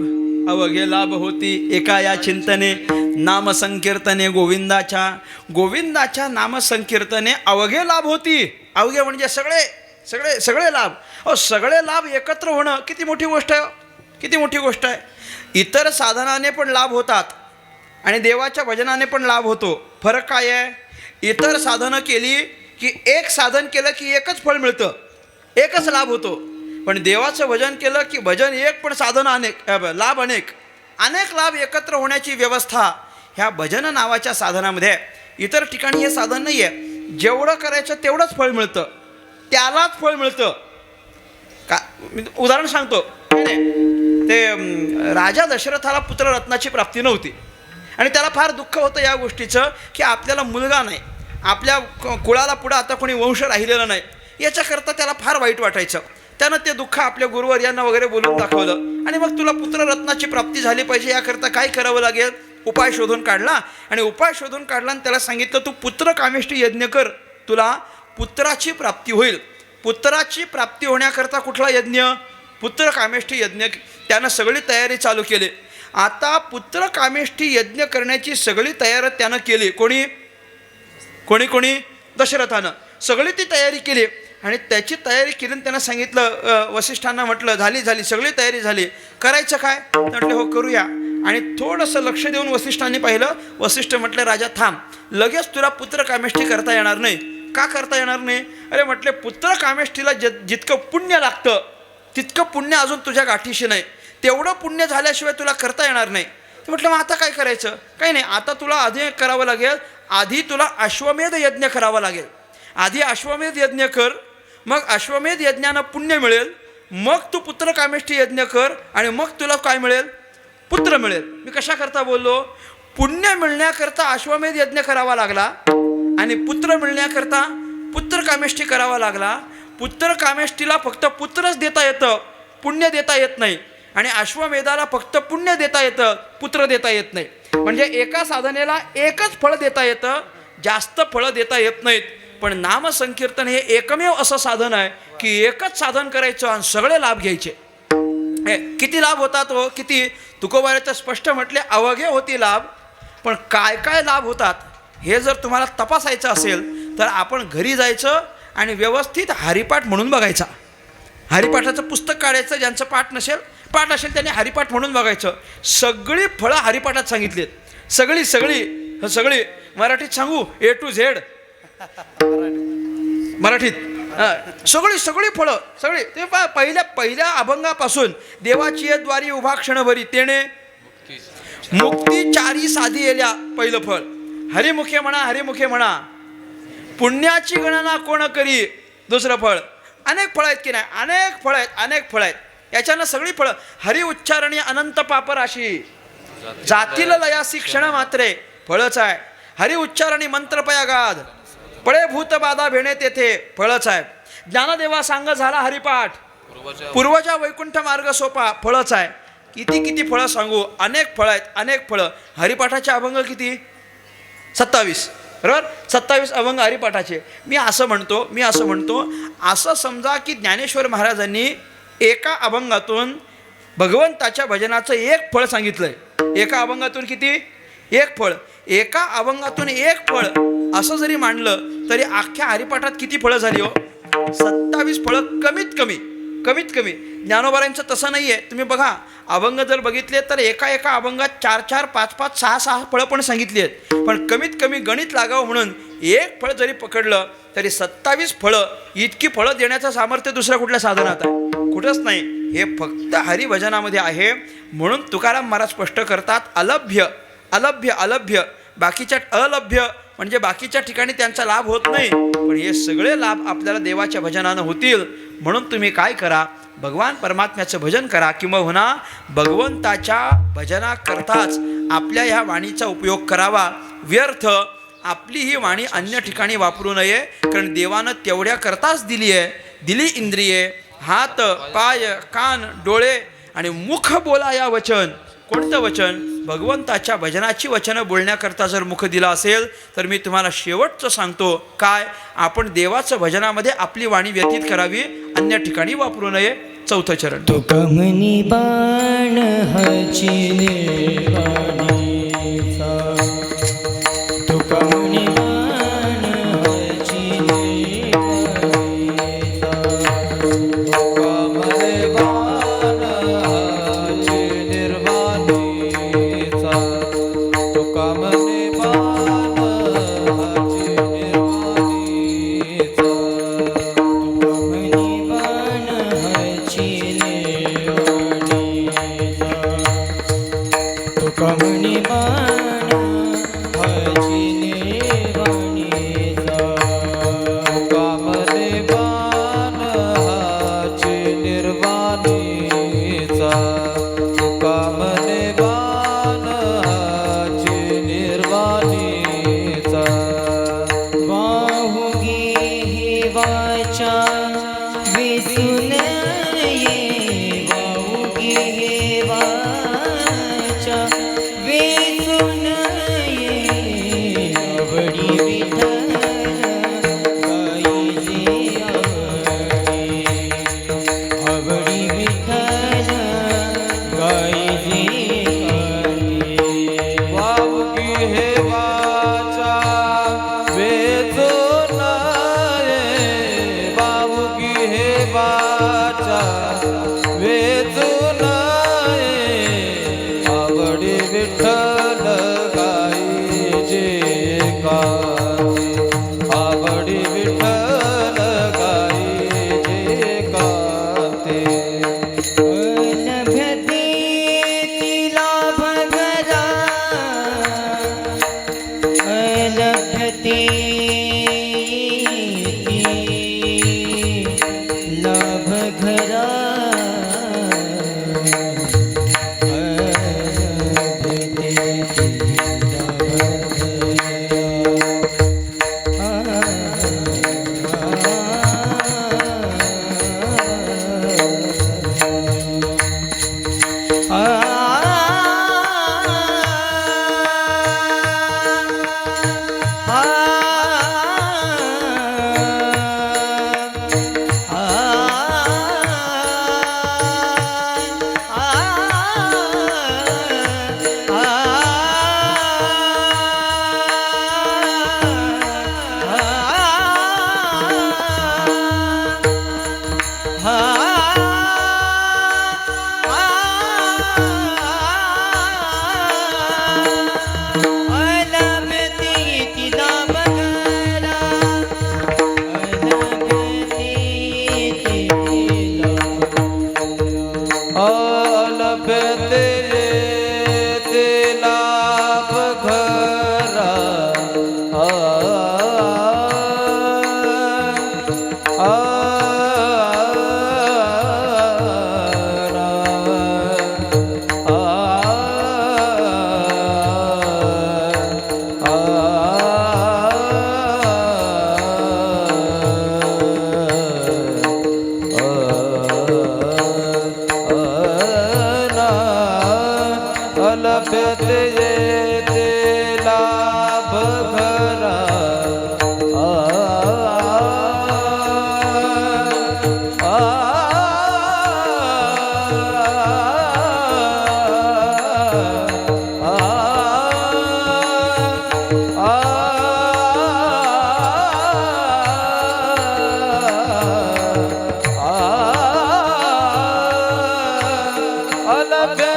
[SPEAKER 1] अवघे लाभ होती एका या चिंतने, नाम संकीर्तने गोविंदाच्या, गोविंदाच्या नाम संकीर्तने अवघे लाभ होती. अवघे म्हणजे सगळे सगळे सगळे लाभ. सगळे लाभ एकत्र होणं किती मोठी गोष्ट आहे, किती मोठी गोष्ट आहे. इतर साधनाने पण लाभ होतात आणि देवाच्या भजनाने पण लाभ होतो. फरक काय आहे? इतर साधनं केली की एक साधन केलं की एकच फळ मिळतं, एकच लाभ होतो. पण देवाचं भजन केलं की भजन एक पण साधनं अनेक, लाभ अनेक, अनेक लाभ एकत्र होण्याची व्यवस्था ह्या भजन नावाच्या साधनामध्ये आहे. इतर ठिकाणी हे साधन नाही आहे. जेवढं करायचं तेवढंच फळ मिळतं, त्यालाच फळ मिळतं. का मी उदाहरण सांगतो. ते राजा दशरथाला पुत्ररत्नाची प्राप्ती नव्हती आणि त्याला फार दुःख होतं या गोष्टीचं की आपल्याला मुलगा नाही, आपल्या कुळाला पुढं आता कोणी वंश राहिलेलं नाही. याच्याकरता त्याला फार वाईट वाटायचं. त्यानं ते दुःख आपल्या गुरुवर्यांना वगैरे बोलून दाखवलं आणि मग तुला पुत्ररत्नाची प्राप्ती झाली पाहिजे याकरता काय करावं लागेल? उपाय शोधून काढला आणि उपाय शोधून काढला आणि त्याला सांगितलं तू पुत्र कामेष्टी यज्ञ कर, तुला पुत्राची प्राप्ती होईल. पुत्राची प्राप्ती होण्याकरता कुठला यज्ञ? पुत्र कामेष्टी यज्ञ. त्यानं सगळी तयारी चालू केली. आता पुत्र कामेष्टी यज्ञ करण्याची सगळी तयारी त्यानं केली. कोणी कोणी कोणी दशरथानं सगळी ती तयारी केली आणि त्याची तयारी केली. त्यानं सांगितलं, वसिष्ठांना म्हटलं झाली झाली सगळी तयारी झाली, करायचं काय? म्हटलं हो करूया. आणि थोडंसं लक्ष देऊन वसिष्ठांनी पाहिलं. वसिष्ठ म्हटलं राजा थांब, लगेच तुला पुत्र कामेष्टी करता येणार नाही. का करता येणार नाही? अरे म्हटले पुत्र कामेष्टीला जितकं पुण्य लागतं तितकं पुण्य अजून तुझ्या गाठीशी नाही, तेवढं पुण्य झाल्याशिवाय तुला करता येणार नाही. तर म्हटलं मग आता काय करायचं? काही नाही, आता तुला आधी करावं लागेल, आधी तुला अश्वमेध यज्ञ करावा लागेल. आधी अश्वमेध यज्ञ कर, मग अश्वमेध यज्ञानं पुण्य मिळेल, मग तू पुत्रकामेष्ठी यज्ञ कर आणि मग तुला काय मिळेल? पुत्र मिळेल. मी कशाकरता बोललो? पुण्य मिळण्याकरता अश्वमेध यज्ञ करावा लागला आणि पुत्र मिळण्याकरता पुत्रकामेष्ठी करावा लागला. पुत्रकामेष्ठीला फक्त पुत्रच देता येतं, पुण्य देता येत नाही. आणि अश्वमेधाला फक्त पुण्य देता येतं, पुत्र देता येत नाही. म्हणजे एका साधनेला एकच फळ देता येतं, जास्त फळं देता येत नाहीत. पण नामसंकीर्तन हे एकमेव असं साधन आहे की एकच साधन करायचं आणि सगळे लाभ घ्यायचे. किती लाभ होतात हो? किती? तुकोबाराचं स्पष्ट म्हटले, अवघे होती लाभ. पण काय काय लाभ होतात हे जर तुम्हाला तपासायचं असेल तर आपण घरी जायचं आणि व्यवस्थित हरिपाठ म्हणून बघायचा. हरिपाठाचं पुस्तक काढायचं, ज्यांचं पाठ नसेल, पाठ असेल त्यांनी हरिपाठ म्हणून बघायचं. सगळी फळं हरिपाठात सांगितलीत, सगळी सगळी सगळी. मराठीत सांगू, A to Z मराठीत सगळी सगळी फळं सगळी. ते पहिल्या अभंगापासून देवाची द्वारी उभा क्षणभरी तेने मुक्ती चारी साधी येल्या. पहिलं फळ हरिमुखे म्हणा, हरिमुखे म्हणा, पुण्याची गणना कोण करी. दुसरं फळ, अनेक फळं आहेत की नाही, अनेक फळं आहेत, अनेक फळं आहेत. याच्यानं सगळी फळं. हरि उच्चारणी अनंत पापराशी जातील लयासी क्षण मात्रे, फळच आहे. हरि उच्चारणी मंत्रपयागाध पळे भूत बाधा भेणे तेथे, फळच आहे. ज्ञानदेवा सांग झाला हरिपाठ, पूर्वजा वैकुंठ मार्ग सोपा, फळच आहे. किती किती फळं सांगू, अनेक फळं आहेत, अनेक फळं. हरिपाठाचे अभंग किती? 27, बरोबर? 27 अभंग हरिपाठाचे. मी असं म्हणतो असं समजा की ज्ञानेश्वर महाराजांनी एका अभंगातून भगवंताच्या भजनाचं एक फळ सांगितलंय. एका अभंगातून किती? एक फळ. एका अभंगातून एक फळ असं जरी मांडलं तरी अख्ख्या हरिपाठात किती फळं झाली हो? 27 फळं कमीत कमी. ज्ञानोबारांचं तसं नाही आहे. तुम्ही बघा, अभंग जर बघितले तर एका अभंगात 4-4, 5-5, 6-6 फळं पण सांगितली आहेत. पण कमीत कमी गणित लागावं म्हणून एक फळ जरी पकडलं तरी 27 फळं. इतकी फळं देण्याचं सामर्थ्य दुसऱ्या कुठल्या साधनात आहे? कुठंच नाही. हे फक्त हरिभजनामध्ये आहे. म्हणून तुकाराम महाराज स्पष्ट करतात, अलभ्य अलभ्य अलभ्य. बाकीच्या अलभ्य म्हणजे बाकीच्या ठिकाणी त्यांचा लाभ होत नाही, पण हे सगळे लाभ आपल्याला देवाच्या भजनानं होतील. म्हणून तुम्ही काय करा? भगवान परमात्म्याचं भजन करा. किंबहुना भगवंताच्या भजनाकरताच आपल्या ह्या वाणीचा उपयोग करावा. व्यर्थ आपली ही वाणी अन्य ठिकाणी वापरू नये. कारण देवानं तेवढ्या करताच दिली इंद्रिये, हात, पाय, कान, डोळे आणि मुख बोला या वचन. कोणतं वचन? भगवंताच्या भजनाची वचनं बोलण्याकरता जर मुख दिला असेल तर मी तुम्हाला शेवटचं सांगतो काय? आपण देवाचं भजनामध्ये आपली वाणी व्यतीत करावी, अन्य ठिकाणी वापरू नये. चौथं चरण.
[SPEAKER 4] तुकमनी बाण हचिले वाणीचा, तुकमनी बाण हचिले वाणीचा,
[SPEAKER 3] तुकामने बाण हाची निर्वाणीचा, तुकामने बाण हाची निर्वाणीचा,
[SPEAKER 4] तुकमनी बाण हचिले वाणीचा, तुकमनी बाण हचिले वाणीचा,
[SPEAKER 3] तुकामने बाण हाची निर्वाणीचा, तुकामने बाण हाची निर्वाणीचा.
[SPEAKER 4] अलभ्यते लाभ घरा
[SPEAKER 3] अलभ्यते ते लाभ घरा अलभ्यते ते लाभ घरा अलभ्यते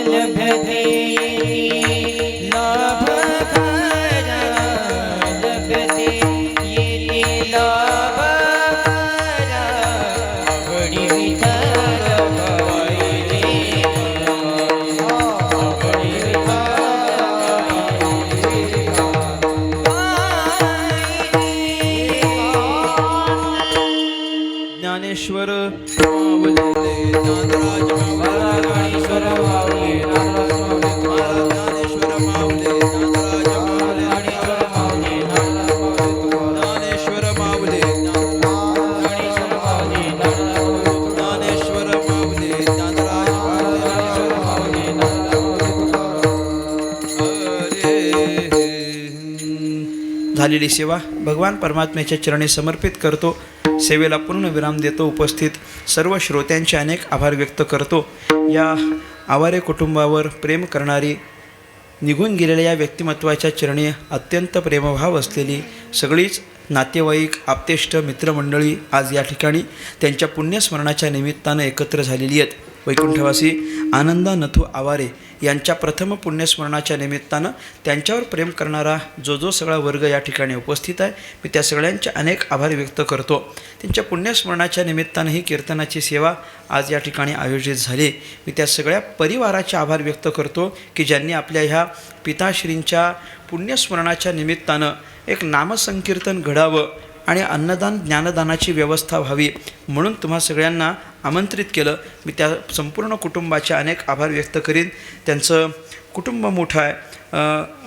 [SPEAKER 4] अलभ्यते लाभ घरा अलभ्यते येते लाभ घरा वडी विठ्ठल भाई रे वडी
[SPEAKER 1] ज्ञानेश्वर माऊली ज्ञानराज
[SPEAKER 3] ज्ञानेश्वर माऊली
[SPEAKER 1] ज्ञानेश्वर माऊली ज्ञानराज ज्ञानेश्वर माऊली ज्ञानेश्वर माऊली ज्ञानराज झालेली सेवा भगवान परमात्म्याच्या चरणी समर्पित करतो. सेवेला पूर्ण विराम देतो. उपस्थित सर्व श्रोत्यांचे अनेक आभार व्यक्त करतो. या आवारे कुटुंबावर प्रेम करणारी निघून गेलेल्या या व्यक्तिमत्वाच्या चरणी अत्यंत प्रेमभाव असलेली सगळीच नातेवाईक, आप्तेष्ट, मित्रमंडळी आज या ठिकाणी त्यांच्या पुण्यस्मरणाच्या निमित्तानं एकत्र झालेली आहेत. वैकुंठवासी आनंदा नथू आवारे यांच्या प्रथम पुण्यस्मरणाच्या निमित्तानं त्यांच्यावर प्रेम करणारा जो सगळा वर्ग या ठिकाणी उपस्थित आहे, मी त्या सगळ्यांचे अनेक आभार व्यक्त करतो. त्यांच्या पुण्यस्मरणाच्या निमित्तानं ही कीर्तनाची सेवा आज या ठिकाणी आयोजित झाली. मी त्या सगळ्या परिवाराचे आभार व्यक्त करतो की ज्यांनी आपल्या ह्या पिताश्रींच्या पुण्यस्मरणाच्या निमित्तानं एक नामसंकीर्तन घडावं आणि अन्नदान ज्ञानदानाची व्यवस्था व्हावी म्हणून तुम्हा सगळ्यांना आमंत्रित केलं. मी त्या संपूर्ण कुटुंबाचे अनेक आभार व्यक्त करीन. त्यांचं कुटुंब मोठं आहे.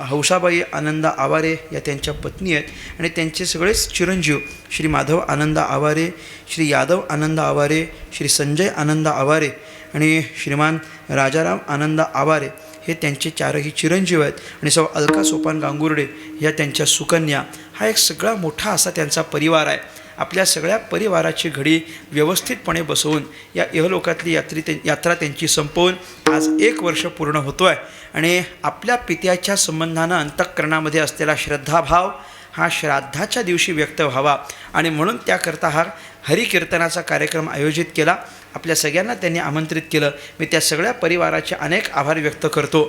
[SPEAKER 1] हौसाबाई आनंदा आवारे या त्यांच्या पत्नी आहेत आणि त्यांचे सगळेच चिरंजीव श्री माधव आनंदा आवारे, श्री यादव आनंदा आवारे, श्री संजय आनंदा आवारे आणि श्रीमान राजाराम आनंदा आवारे हे त्यांचे चारही चिरंजीव आहेत. आणि सौ अलका सोपान गांगुर्डे या त्यांच्या सुकन्या. हा एक सगळा मोठा असा त्यांचा परिवार आहे. आपल्या सगळ्या परिवाराची घडी व्यवस्थितपणे बसवून या इहलोकातली यात्रा त्यांची संपवून आज 1 वर्ष पूर्ण होतो आहे. आणि आपल्या पित्याच्या संबंधानं अंतःकरणामध्ये असलेला श्रद्धाभाव हा श्राद्धाच्या दिवशी व्यक्त व्हावा आणि म्हणून त्याकरता हा हरिकीर्तनाचा कार्यक्रम आयोजित केला. आपल्या सगळ्यांना त्यांनी आमंत्रित केलं. मी त्या सगळ्या परिवाराचे अनेक आभार व्यक्त करतो.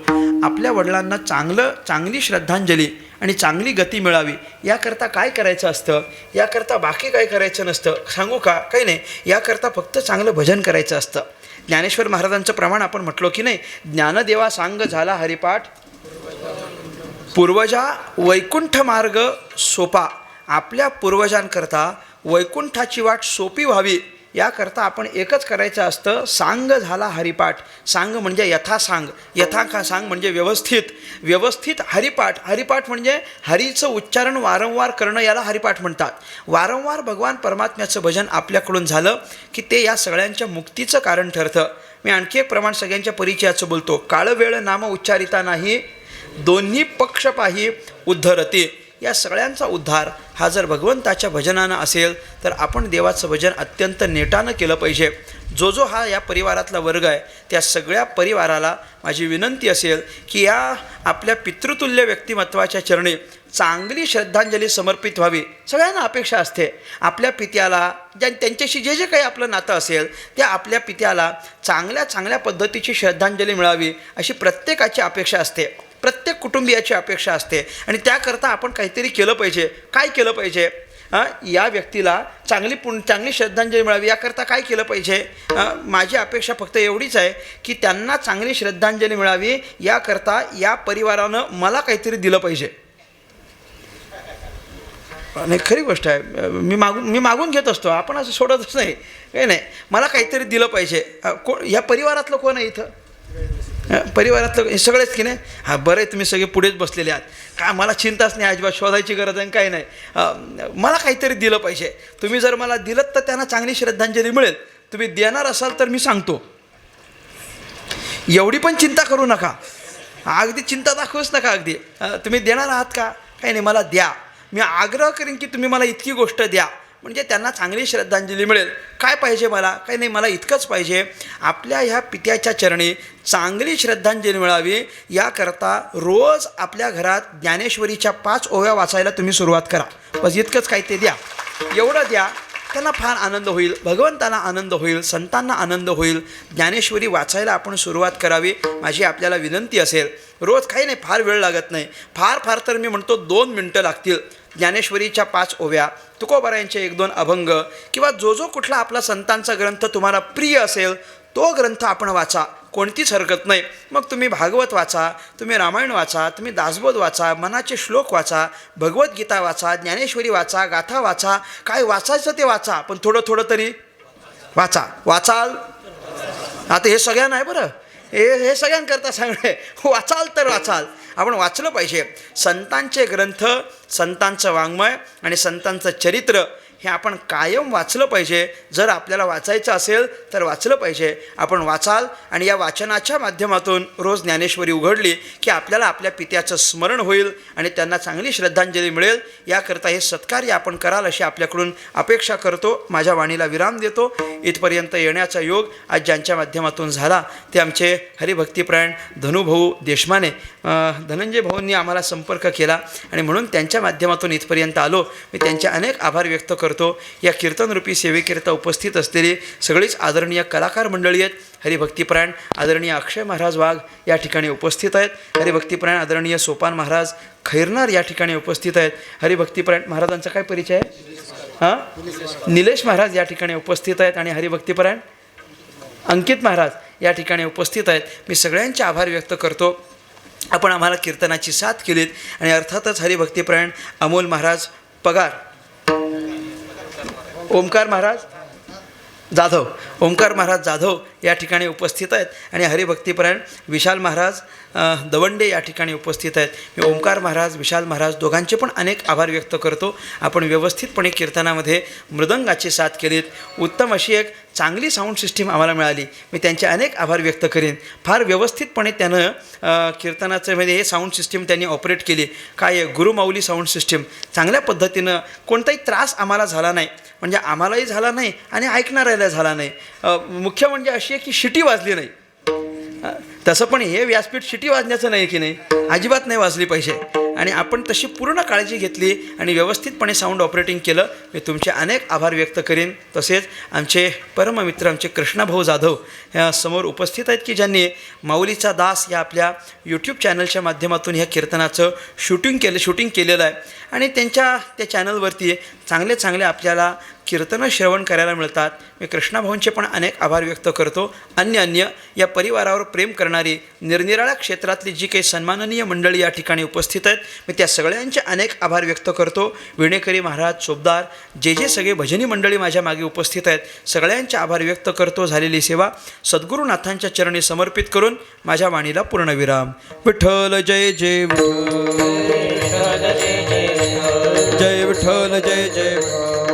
[SPEAKER 1] आपल्या वडिलांना चांगली श्रद्धांजली आणि चांगली गती मिळावी याकरता काय करायचं असतं, याकरता बाकी काय करायचं नसतं. सांगू का? काही नाही. याकरता फक्त चांगलं भजन करायचं असतं. ज्ञानेश्वर महाराजांचं प्रमाण आपण म्हटलो की नाही, ज्ञानदेवा सांग झाला हरिपाठ, पूर्वजा वैकुंठ मार्ग सोपा. आपल्या पूर्वजांकरता वैकुंठाची वाट सोपी व्हावी याकरता आपण एकच करायचं असतं, सांग झाला हरिपाठ. सांग म्हणजे यथासांग, सांग म्हणजे व्यवस्थित हरिपाठ. हरिपाठ म्हणजे हरीचं उच्चारण वारंवार करणं, याला हरिपाठ म्हणतात. वारंवार भगवान परमात्म्याचं भजन आपल्याकडून झालं की ते या सगळ्यांच्या मुक्तीचं कारण ठरतं. मी आणखी एक प्रमाण सगळ्यांच्या परिचयाचं बोलतो. काळवेळ नाम उच्चारिता नाही, दोन्ही पक्ष पाही उद्धरते. या सगळ्यांचा उद्धार हा जर भगवंताच्या भजनानं असेल तर आपण देवाचं भजन अत्यंत नेटानं केलं पाहिजे. जो हा या परिवारातला वर्ग आहे त्या सगळ्या परिवाराला माझी विनंती असेल की या आपल्या पितृतुल्य व्यक्तिमत्वाच्या चरणी चांगली श्रद्धांजली समर्पित व्हावी. सगळ्यांना अपेक्षा असते आपल्या पित्याला, त्यांच्याशी जे काही आपलं नातं असेल त्या आपल्या पित्याला चांगल्या पद्धतीची श्रद्धांजली मिळावी अशी प्रत्येकाची अपेक्षा असते, प्रत्येक कुटुंबियाची अपेक्षा असते. आणि त्याकरता आपण काहीतरी केलं पाहिजे. काय केलं पाहिजे? या व्यक्तीला चांगली श्रद्धांजली मिळावी याकरता काय केलं पाहिजे? माझी अपेक्षा फक्त एवढीच आहे की त्यांना चांगली श्रद्धांजली मिळावी याकरता या परिवारानं मला काहीतरी दिलं पाहिजे. नाही, खरी गोष्ट आहे. मी मागून घेत असतो, आपण असं सोडतच नाही. काही नाही, मला काहीतरी दिलं पाहिजे. ह्या परिवारातलं कोण आहे इथं? परिवारातलं हे सगळेच की नाही? हां, बरं आहे, तुम्ही सगळे पुढेच बसलेले आहात. काय मला चिंताच नाही, अजिबात शोधायची गरज आहे काही नाही. मला काहीतरी दिलं पाहिजे. तुम्ही जर मला दिलं तर त्यांना चांगली श्रद्धांजली मिळेल. तुम्ही देणार असाल तर मी सांगतो, एवढी पण चिंता करू नका, अगदी चिंता दाखवूच नका. अगदी तुम्ही देणार आहात का? काही नाही, मला द्या. मी आग्रह करीन की तुम्ही मला इतकी गोष्ट द्या म्हणजे त्यांना चांगली श्रद्धांजली मिळेल. काय पाहिजे मला? काही नाही, मला इतकंच पाहिजे, आपल्या ह्या पित्याच्या चरणी चांगली श्रद्धांजली मिळावी याकरता रोज आपल्या घरात ज्ञानेश्वरीच्या 5 ओव्या वाचायला तुम्ही सुरुवात करा. बस इतकंच काय ते द्या. एवढं द्या, त्यांना फार आनंद होईल, भगवंतांना आनंद होईल, संतांना आनंद होईल. ज्ञानेश्वरी वाचायला आपण सुरुवात करावी माझी आपल्याला विनंती असेल. रोज काही नाही, फार वेळ लागत नाही. फार तर मी म्हणतो 2 मिनटं लागतील. ज्ञानेश्वरीच्या 5 ओव्या, तुकोबारायांचे 1-2 अभंग किंवा जो कुठला आपला संतांचा ग्रंथ तुम्हाला प्रिय असेल तो ग्रंथ आपण वाचा, कोणतीच हरकत नाही. मग तुम्ही भागवत वाचा, तुम्ही रामायण वाचा, तुम्ही दासबोध वाचा, मनाचे श्लोक वाचा, भगवद्गीता वाचा, ज्ञानेश्वरी वाचा, गाथा वाचा, काय वाचायचं ते वाचा, पण थोडं तरी वाचाल. आता हे सगळ्यांना आहे बरं, हे सगळ्यांकरता सांगणे, वाचाल तर वाचाल. आपण वाचलं पाहिजे. संतांचे ग्रंथ, संतांचं वाङ्मय आणि संतांचं चरित्र हे आपण कायम वाचलं पाहिजे. जर आपल्याला वाचायचं असेल तर वाचलं पाहिजे. आपण वाचाल आणि या वाचनाच्या माध्यमातून रोज ज्ञानेश्वरी उघडली की आपल्याला आपल्या पित्याचं स्मरण होईल आणि त्यांना चांगली श्रद्धांजली मिळेल. याकरता हे सत्कार्य आपण कराल अशी आपल्याकडून अपेक्षा करतो. माझ्या वाणीला विराम देतो. इथपर्यंत येण्याचा योग आज ज्यांच्या माध्यमातून झाला ते आमचे हरिभक्तिपरायण धनुभाऊ देशमाने, धनंजय भाऊंनी आम्हाला संपर्क केला आणि म्हणून त्यांच्या माध्यमातून इथपर्यंत आलो. मी त्यांचे अनेक आभार व्यक्त करतो. या कीर्तनरूपी सेवेकरिता उपस्थित असलेली सगळीच आदरणीय कलाकार मंडळी आहेत. हरिभक्तिपरायण आदरणीय अक्षय महाराज वाघ या ठिकाणी उपस्थित आहेत. हरिभक्तिपरायण आदरणीय सोपान महाराज खैरनार या ठिकाणी उपस्थित आहेत. हरिभक्तिपरायण महाराजांचा काय परिचय आहे? निलेश महाराज या ठिकाणी उपस्थित आहेत आणि हरिभक्तिपरायण अंकित महाराज या ठिकाणी उपस्थित आहेत. मी सगळ्यांचे आभार व्यक्त करतो. आपण आम्हाला कीर्तनाची साथ केलीत आणि अर्थातच हरिभक्तिपरायण अमोल महाराज पगार, ओमकार महाराज जाधव या ठिकाणी उपस्थित आहेत आणि हरिभक्तिपरायण विशाल महाराज दवंडे या ठिकाणी उपस्थित आहेत. मी ओमकार महाराज, विशाल महाराज दोघांचे पण अनेक आभार व्यक्त करतो. आपण व्यवस्थितपणे कीर्तनामध्ये मृदंगाची साथ केलीत. उत्तम अशी एक चांगली साऊंड सिस्टीम आम्हाला मिळाली. मी त्यांचे अनेक आभार व्यक्त करेन. फार व्यवस्थितपणे त्यानं कीर्तनाचं म्हणजे हे साऊंड सिस्टीम त्यांनी ऑपरेट केली. काय गुरुमाऊली साऊंड सिस्टीम चांगल्या पद्धतीनं, कोणताही त्रास आम्हाला झाला नाही, म्हणजे आम्हालाही झाला नाही आणि ऐकणाऱ्याला झाला नाही. मुख्य म्हणजे अशी आहे की शिटी वाजली नाही. तसं पण हे व्यासपीठ शिटी वाजण्याचं नाही की नाही, अजिबात नाही वाजली पाहिजे. आणि आपण तशी पूर्ण काळजी घेतली आणि व्यवस्थितपणे साऊंड ऑपरेटिंग केलं. मी तुमचे अनेक आभार व्यक्त करेन. तसेच आमचे परममित्र आमचे कृष्णाभाऊ जाधव ह्या समोर उपस्थित आहेत की ज्यांनी माऊलीचा दास या आपल्या यूट्यूब चॅनलच्या माध्यमातून ह्या कीर्तनाचं शूटिंग केलेलं आहे आणि त्या चॅनलवरती चांगले चांगले आपल्याला कीर्तनं श्रवण करायला मिळतात. मी कृष्णाभाऊंचे पण अनेक आभार व्यक्त करतो. अन्य या परिवारावर प्रेम करणारी निरनिराळ्या क्षेत्रातली जी काही सन्माननीय मंडळी या ठिकाणी उपस्थित आहेत, मी त्या सगळ्यांचे अनेक आभार व्यक्त करतो. विणेकरी महाराज, चोपदार, जे सगळे भजनी मंडळी माझ्या मागे उपस्थित आहेत, सगळ्यांचे आभार व्यक्त करतो. झालेली सेवा सद्गुरुनाथांच्या चरणी समर्पित करून माझ्या वाणीला पूर्णविराम. विठ्ठल जय जय विठ्ठल, जय विठ्ठल, जय जय विठ्ठल.